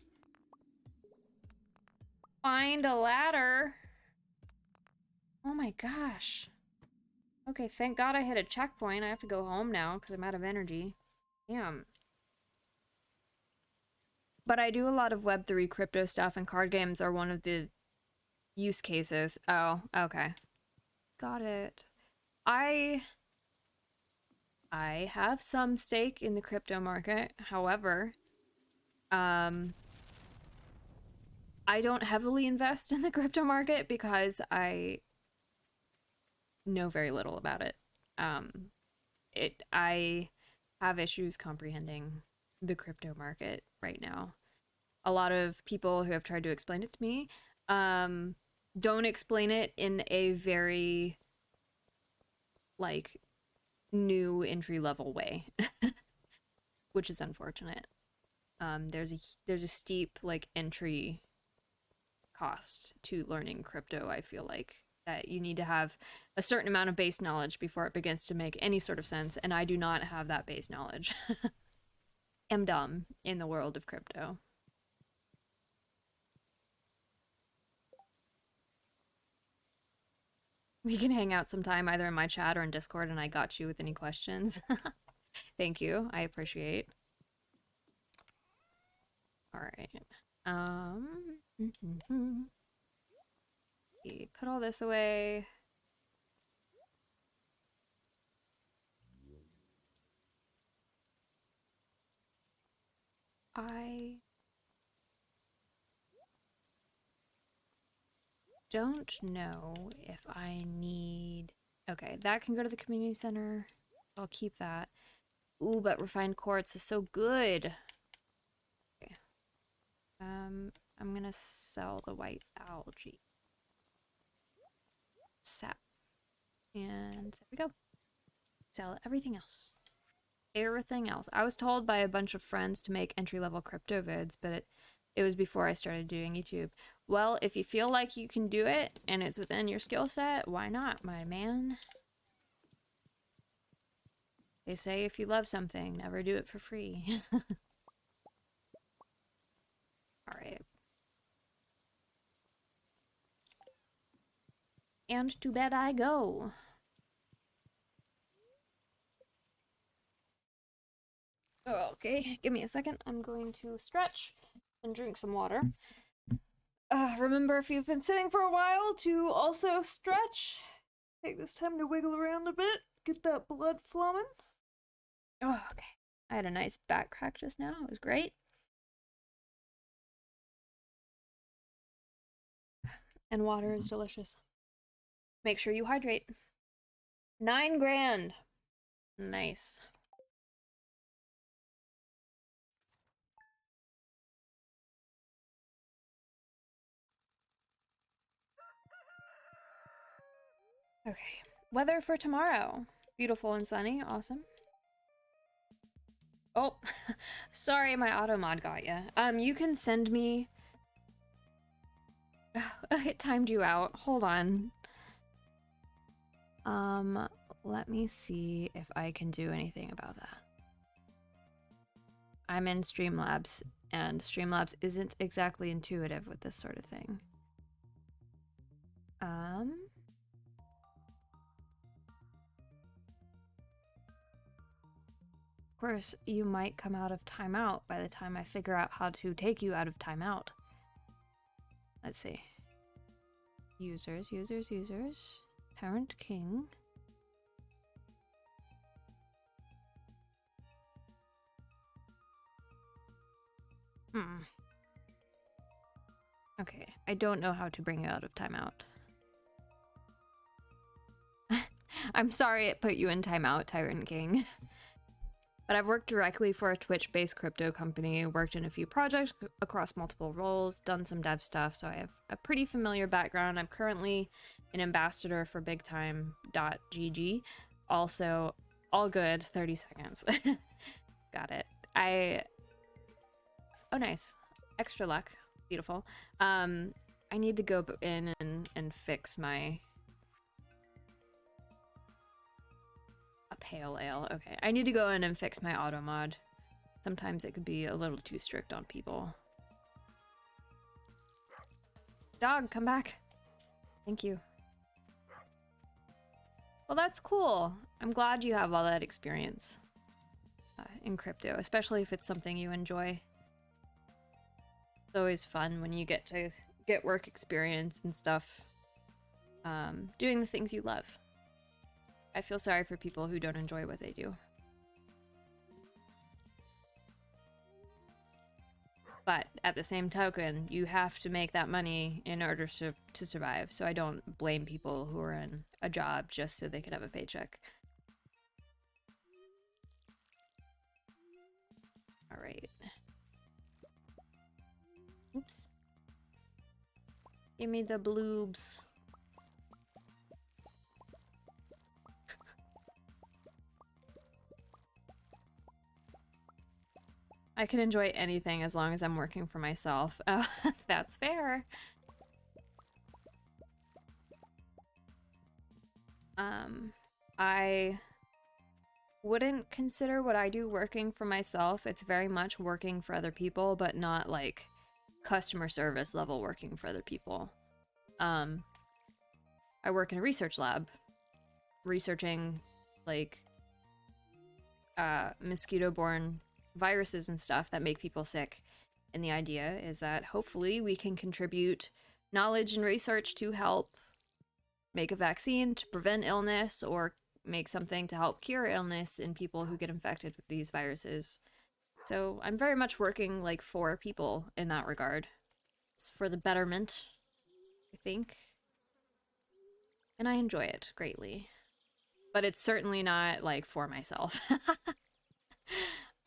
find a ladder. Oh my gosh. Okay, thank God I hit a checkpoint. I have to go home now because I'm out of energy. Damn. But I do a lot of Web3 crypto stuff, and card games are one of the use cases. Oh, okay. Got it. I have some stake in the crypto market. However, I don't heavily invest in the crypto market because I know very little about it. I have issues comprehending the crypto market right now. A lot of people who have tried to explain it to me don't explain it in a very like new entry level way, which is unfortunate. There's a steep like entry cost to learning crypto. I feel like that you need to have a certain amount of base knowledge before it begins to make any sort of sense, and I do not have that base knowledge. I'm dumb in the world of crypto. We can hang out sometime either in my chat or in Discord, and I got you with any questions. Thank you. I appreciate. All right. Put all this away. I don't know if I need... Okay, that can go to the community center. I'll keep that. Ooh, but refined quartz is so good. Okay. I'm gonna sell the white algae. Sap. And there we go. Sell everything else. Everything else. I was told by a bunch of friends to make entry-level crypto vids, but it was before I started doing YouTube. Well, if you feel like you can do it and it's within your skill set, why not, my man? They say if you love something, never do it for free. Alright. And to bed I go. Oh, okay, give me a second. I'm going to stretch and drink some water. Remember, if you've been sitting for a while, to also stretch. Take this time to wiggle around a bit, get that blood flowing. Oh, okay. I had a nice back crack just now. It was great. And water is delicious. Make sure you hydrate. 9 grand. Nice. Okay. Weather for tomorrow. Beautiful and sunny. Awesome. Oh, sorry, my auto mod got you. You can send me... It timed you out. Hold on. Let me see if I can do anything about that. I'm in Streamlabs, and Streamlabs isn't exactly intuitive with this sort of thing. Of course, you might come out of timeout by the time I figure out how to take you out of timeout. Let's see. Users. Tyrant King. Okay, I don't know how to bring you out of timeout. I'm sorry it put you in timeout, Tyrant King. But I've worked directly for a Twitch-based crypto company, worked in a few projects across multiple roles, done some dev stuff, so I have a pretty familiar background. I'm currently an ambassador for bigtime.gg. Also, all good, 30 seconds. Got it. Oh, nice. Extra luck. Beautiful. I need to go in and fix my... A pale ale. Okay. I need to go in and fix my auto mod. Sometimes it could be a little too strict on people. Dog, come back. Thank you. Well, that's cool. I'm glad you have all that experience in crypto, especially if it's something you enjoy. It's always fun when you get to get work experience and stuff doing the things you love. I feel sorry for people who don't enjoy what they do. But at the same token, you have to make that money in order to survive. So I don't blame people who are in a job just so they could have a paycheck. All right. Oops. Give me the bloobs. I can enjoy anything as long as I'm working for myself. Oh, that's fair. I wouldn't consider what I do working for myself. It's very much working for other people, but not like customer service level working for other people. I work in a research lab, researching like mosquito-borne viruses and stuff that make people sick. And the idea is that hopefully we can contribute knowledge and research to help make a vaccine to prevent illness or make something to help cure illness in people who get infected with these viruses. So I'm very much working like for people in that regard. It's for the betterment, I think. And I enjoy it greatly. But it's certainly not like for myself.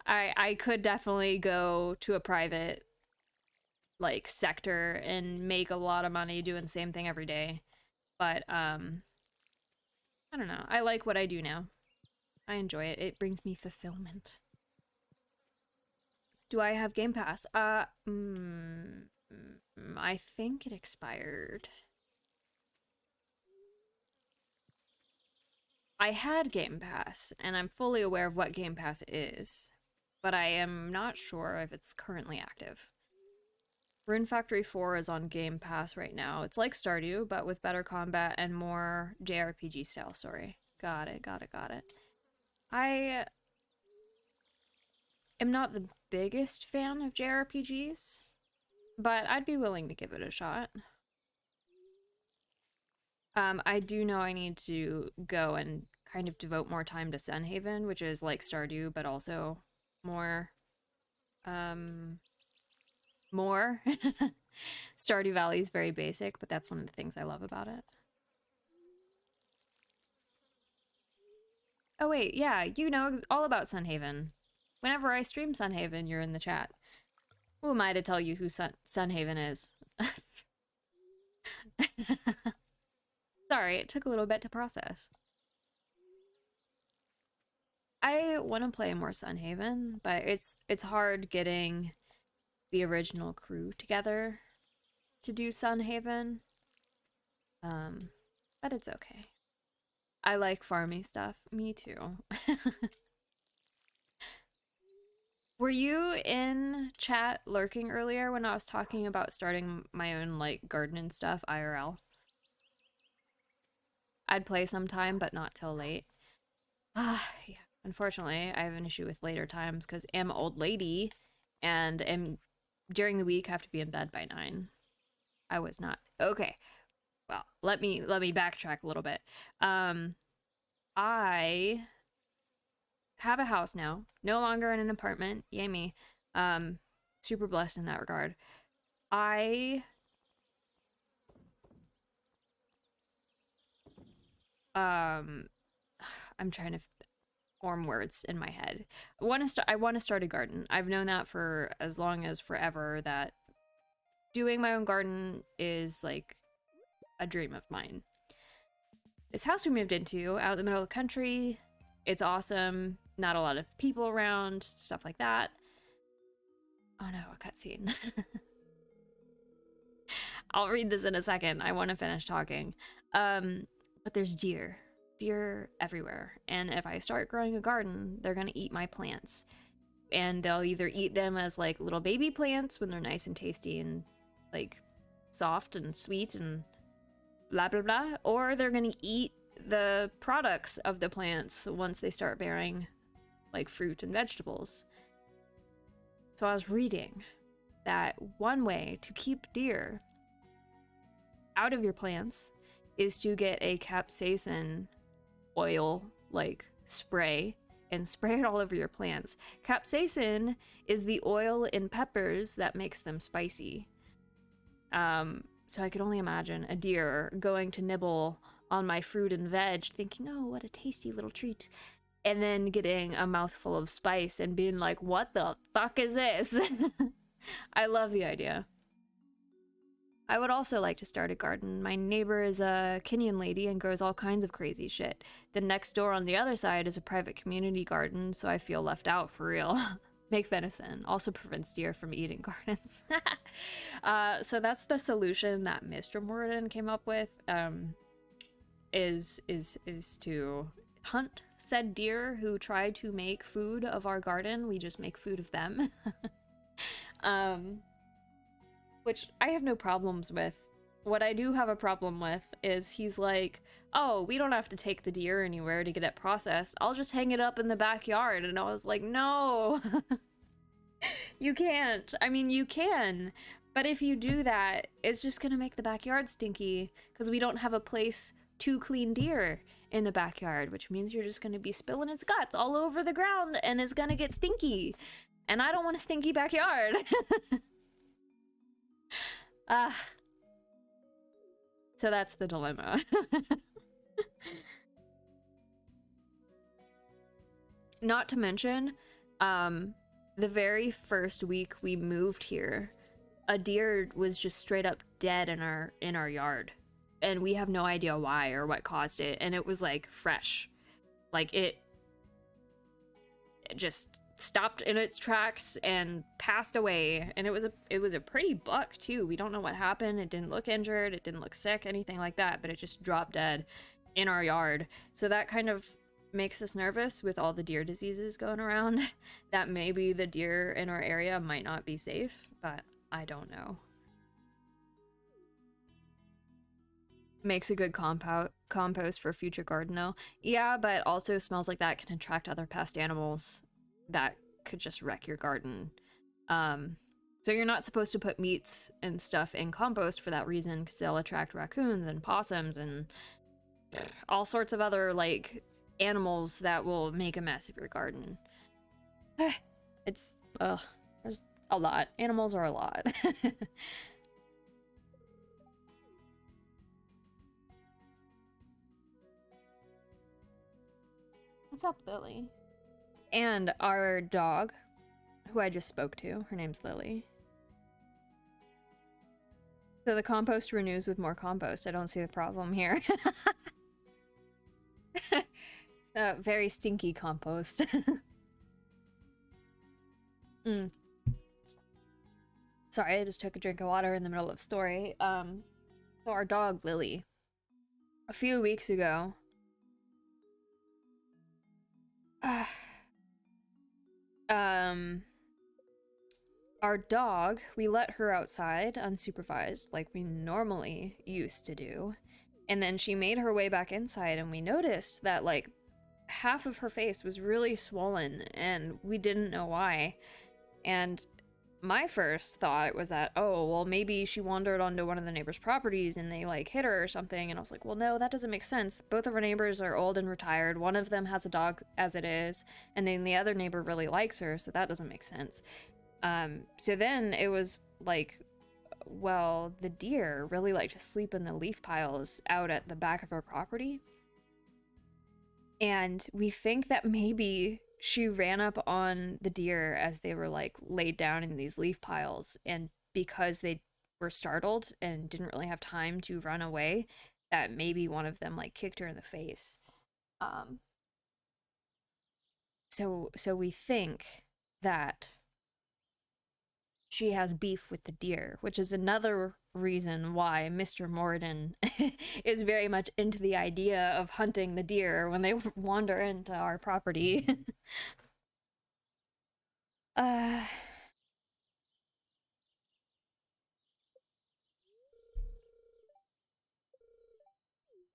I could definitely go to a private like sector and make a lot of money doing the same thing every day. But I don't know. I like what I do now. I enjoy it. It brings me fulfillment. Do I have Game Pass? I think it expired. I had Game Pass, and I'm fully aware of what Game Pass is, but I am not sure if it's currently active. Rune Factory 4 is on Game Pass right now. It's like Stardew, but with better combat and more JRPG style story. Got it. I am not the biggest fan of JRPGs, but I'd be willing to give it a shot. I do know I need to go and kind of devote more time to Sunhaven, which is like Stardew, but also more, more. Stardew Valley is very basic, but that's one of the things I love about it. Oh wait, yeah, you know all about Sunhaven. Whenever I stream Sunhaven, you're in the chat. Who am I to tell you who Sunhaven is? Sorry, it took a little bit to process. I want to play more Sunhaven, but it's hard getting the original crew together to do Sunhaven. But it's okay. I like farmy stuff. Me too. Were you in chat lurking earlier when I was talking about starting my own like garden and stuff IRL? I'd play sometime, but not till late. Yeah. Unfortunately, I have an issue with later times because I'm an old lady and am during the week have to be in bed by 9. I was not. Okay. Well, let me backtrack a little bit. I have a house now, no longer in an apartment. Yay me. Super blessed in that regard. I'm trying to form words in my head. I want to start a garden. I've known that for as long as forever, that doing my own garden is like a dream of mine. This house we moved into out in the middle of the country, it's awesome. Not a lot of people around, stuff like that. Oh no, a cutscene. I'll read this in a second. I want to finish talking. But there's deer everywhere, and if I start growing a garden, they're gonna eat my plants, and they'll either eat them as like little baby plants when they're nice and tasty and like soft and sweet and blah blah blah, or they're gonna eat the products of the plants once they start bearing like fruit and vegetables. So I was reading that one way to keep deer out of your plants is to get a capsaicin oil like spray and spray it all over your plants. Capsaicin is the oil in peppers that makes them spicy. So I could only imagine a deer going to nibble on my fruit and veg thinking, oh, what a tasty little treat, and then getting a mouthful of spice and being like, what the fuck is this? I love the idea. I would also like to start a garden. My neighbor is a Kenyan lady and grows all kinds of crazy shit. The next door on the other side is a private community garden, so I feel left out for real. Make venison. Also prevents deer from eating gardens. So that's the solution that Mr. Morden came up with, is to hunt said deer who try to make food of our garden. We just make food of them. Which I have no problems with what I do have a problem with is he's like, oh, we don't have to take the deer anywhere to get it processed. I'll just hang it up in the backyard. And I was like, no, you can't. I mean, you can. But if you do that, it's just going to make the backyard stinky because we don't have a place to clean deer in the backyard, which means you're just going to be spilling its guts all over the ground and it's going to get stinky. And I don't want a stinky backyard. So that's the dilemma. Not to mention, the very first week we moved here, a deer was just straight up dead in our yard. And we have no idea why or what caused it. And it was like fresh. Like it just stopped in its tracks and passed away. And it was a pretty buck too. We don't know what happened. It didn't look injured, it didn't look sick, anything like that, but it just dropped dead in our yard. So that kind of makes us nervous with all the deer diseases going around that maybe the deer in our area might not be safe, but I don't know. Makes a good compost for future garden though. Yeah, but also smells like that can attract other pest animals that could just wreck your garden. So you're not supposed to put meats and stuff in compost for that reason, because they'll attract raccoons and possums and all sorts of other like animals that will make a mess of your garden. It's there's a lot. Animals are a lot. What's up, Lily? And our dog, who I just spoke to, her name's Lily. So the compost renews with more compost. I don't see the problem here. Very stinky compost. Sorry, I just took a drink of water in the middle of the story. So our dog, Lily, a few weeks ago, our dog, we let her outside unsupervised like we normally used to do, and then she made her way back inside, and we noticed that like half of her face was really swollen and we didn't know why. And my first thought was that, oh, well, maybe she wandered onto one of the neighbors' properties and they like hit her or something. And I was like, well, no, that doesn't make sense. Both of our neighbors are old and retired. One of them has a dog as it is, and then the other neighbor really likes her, so that doesn't make sense. So then it was like, well, the deer really like to sleep in the leaf piles out at the back of our property. And we think that maybe she ran up on the deer as they were like laid down in these leaf piles, and because they were startled and didn't really have time to run away, that maybe one of them like kicked her in the face. So we think that she has beef with the deer, which is another reason why Mr. Morden is very much into the idea of hunting the deer when they wander into our property. Oh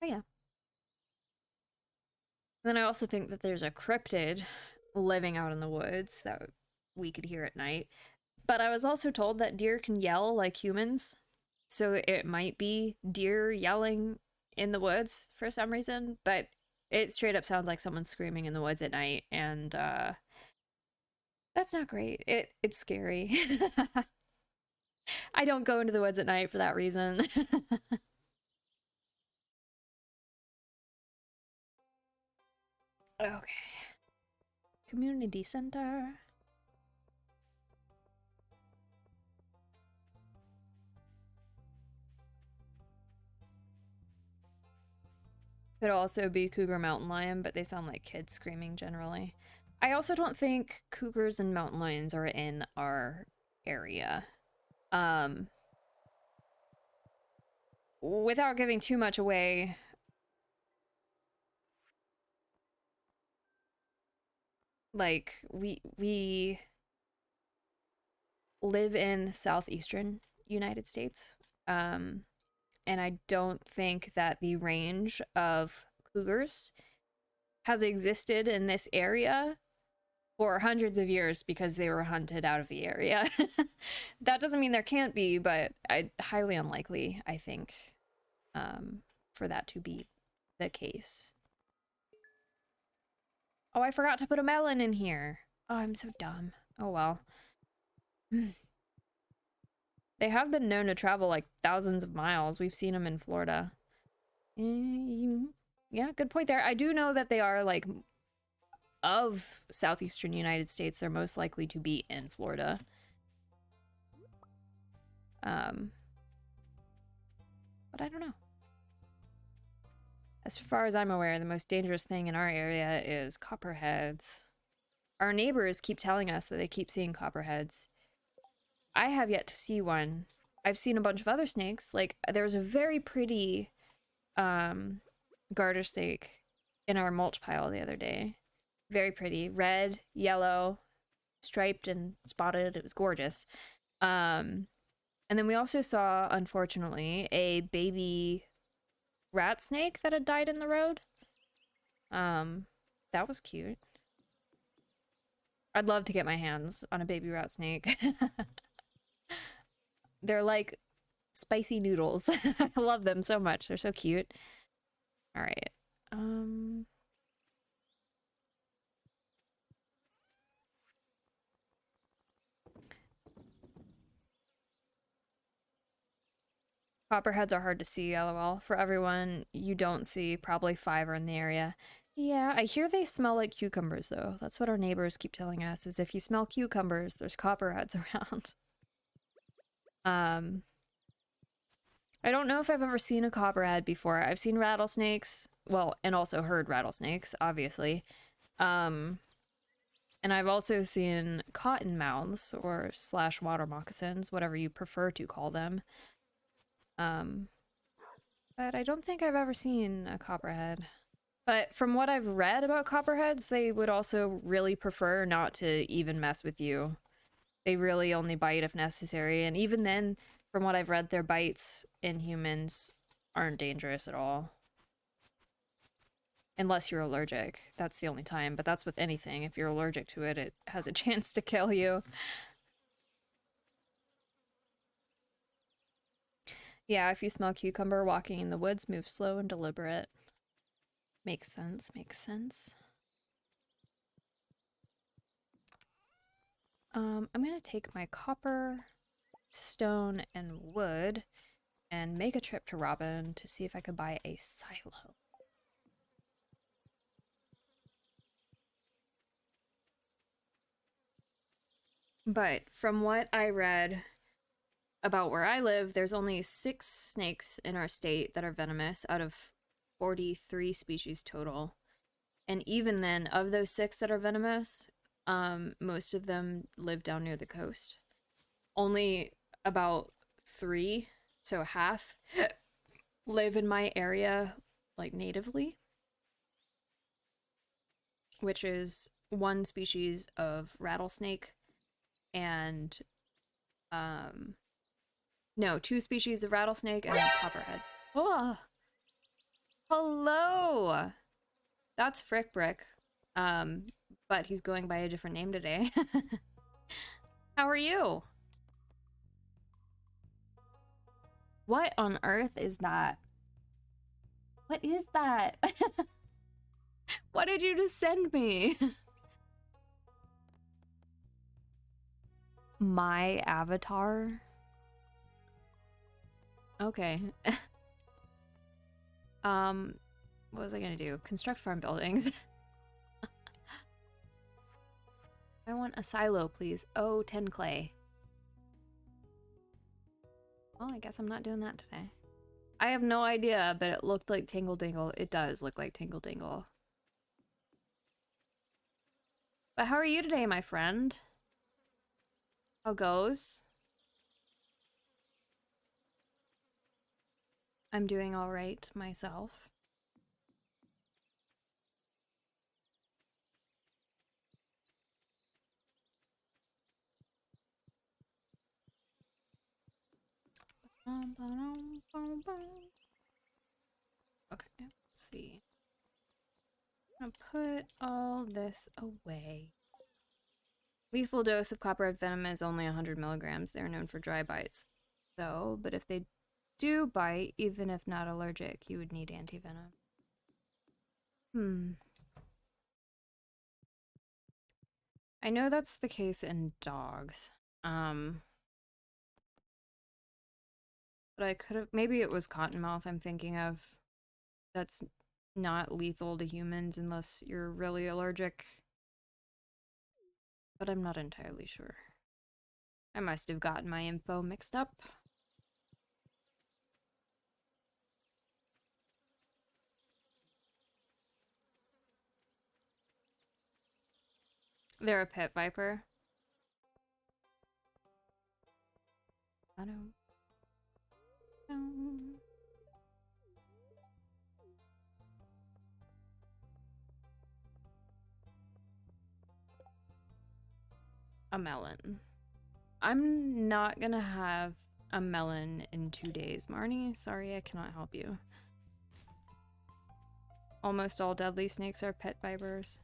yeah. Then I also think that there's a cryptid living out in the woods that we could hear at night. But I was also told that deer can yell like humans, so it might be deer yelling in the woods for some reason, but it straight up sounds like someone screaming in the woods at night, and that's not great. It's scary. I don't go into the woods at night for that reason. Okay. Community center. Could also be cougar mountain lion, but they sound like kids screaming generally. I also don't think cougars and mountain lions are in our area. Without giving too much away, like we live in the southeastern United States, and and I don't think that the range of cougars has existed in this area for hundreds of years because they were hunted out of the area. That doesn't mean there can't be, but highly unlikely, I think, for that to be the case. Oh, I forgot to put a melon in here. Oh, I'm so dumb. Oh, well. They have been known to travel like thousands of miles. We've seen them in Florida. Yeah, good point there. I do know that they are like of southeastern United States. They're most likely to be in Florida. But I don't know. As far as I'm aware, the most dangerous thing in our area is copperheads. Our neighbors keep telling us that they keep seeing copperheads. I have yet to see one. I've seen a bunch of other snakes. Like, there was a very pretty garter snake in our mulch pile the other day. Very pretty. Red, yellow, striped and spotted. It was gorgeous. And then we also saw, unfortunately, a baby rat snake that had died in the road. That was cute. I'd love to get my hands on a baby rat snake. They're like spicy noodles. I love them so much. They're so cute. All right. Copperheads are hard to see, lol. For everyone you don't see, probably 5 are in the area. Yeah, I hear they smell like cucumbers, though. That's what our neighbors keep telling us, is if you smell cucumbers, there's copperheads around. I don't know if I've ever seen a copperhead before. I've seen rattlesnakes, well, and also heard rattlesnakes, obviously. And I've also seen cottonmouths or / water moccasins, whatever you prefer to call them. But I don't think I've ever seen a copperhead. But from what I've read about copperheads, they would also really prefer not to even mess with you. They really only bite if necessary, and even then, from what I've read, their bites in humans aren't dangerous at all. Unless you're allergic. That's the only time, but that's with anything. If you're allergic to it, it has a chance to kill you. Yeah, if you smell cucumber walking in the woods, move slow and deliberate. Makes sense, makes sense. I'm gonna take my copper, stone, and wood and make a trip to Robin to see if I could buy a silo. But from what I read about where I live, there's only 6 snakes in our state that are venomous out of 43 species total. And even then, of those 6 that are venomous, most of them live down near the coast. Only about 3, so half, live in my area, like, natively. Which is 1 species of rattlesnake and, no, 2 species of rattlesnake and copperheads. Oh! Hello! That's Frick Brick. But he's going by a different name today. How are you? What on earth is that? What is that? What did you just send me? My avatar? Okay. What was I gonna do? Construct farm buildings. I want a silo, please. Oh, 10 clay. Well, I guess I'm not doing that today. I have no idea, but it looked like Tingle Dingle. It does look like Tingle Dingle. But how are you today, my friend? How goes? I'm doing all right myself. Okay, let's see. I'm gonna put all this away. Lethal dose of copperhead venom is only 100 milligrams. They're known for dry bites, though, but if they do bite, even if not allergic, you would need antivenom. I know that's the case in dogs. But I could have, maybe it was cottonmouth I'm thinking of. That's not lethal to humans unless you're really allergic. But I'm not entirely sure. I must have gotten my info mixed up. They're a pet viper. I don't know. A melon. I'm not gonna have a melon in 2 days, Marnie. Sorry, I cannot help you. Almost all deadly snakes are pet vipers.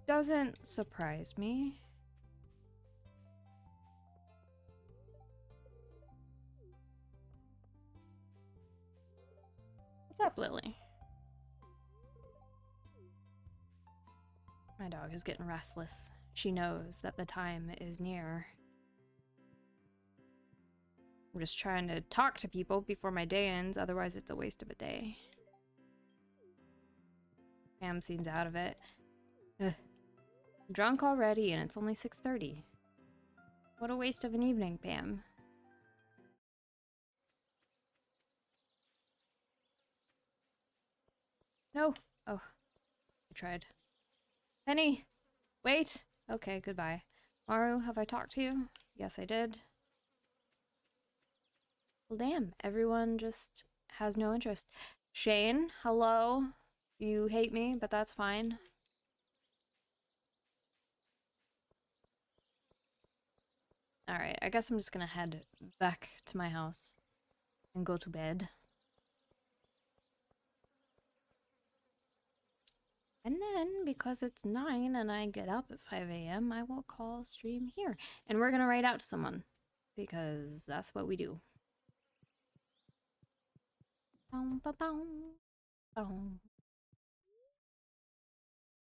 Doesn't surprise me. What's up, Lily? My dog is getting restless. She knows that the time is near. I'm just trying to talk to people before my day ends, otherwise it's a waste of a day. Pam seems out of it. Ugh. I'm drunk already and it's only 6:30. What a waste of an evening, Pam. No. Oh, I tried. Penny! Wait! Okay, goodbye. Maru, have I talked to you? Yes, I did. Well, damn. Everyone just has no interest. Shane, hello. You hate me, but that's fine. Alright, I guess I'm just gonna head back to my house and go to bed. And then, because it's 9 and I get up at 5 a.m., I will call stream here. And we're gonna write out to someone, because that's what we do.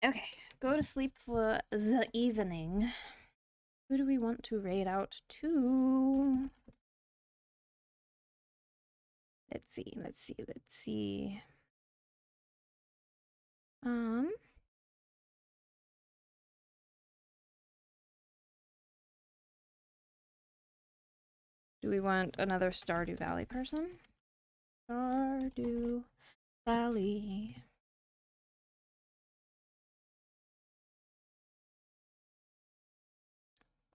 Okay, go to sleep for the evening. Who do we want to raid out to? Let's see, let's see, let's see. Do we want another Stardew Valley person? Stardew Valley.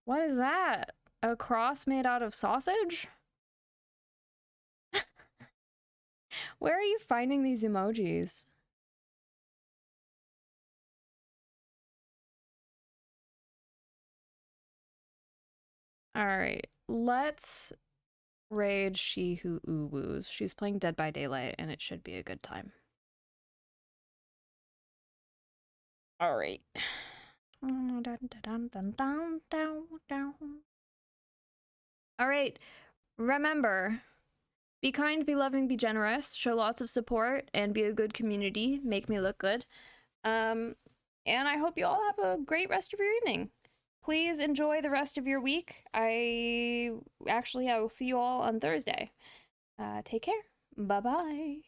What is that? A cross made out of sausage? Where are you finding these emojis? Alright, let's raid She Who Ooh-Woos. She's playing Dead by Daylight, and it should be a good time. Alright. Alright, remember, be kind, be loving, be generous, show lots of support, and be a good community. Make me look good. And I hope you all have a great rest of your evening. Please enjoy the rest of your week. I will see you all on Thursday. Take care. Bye-bye.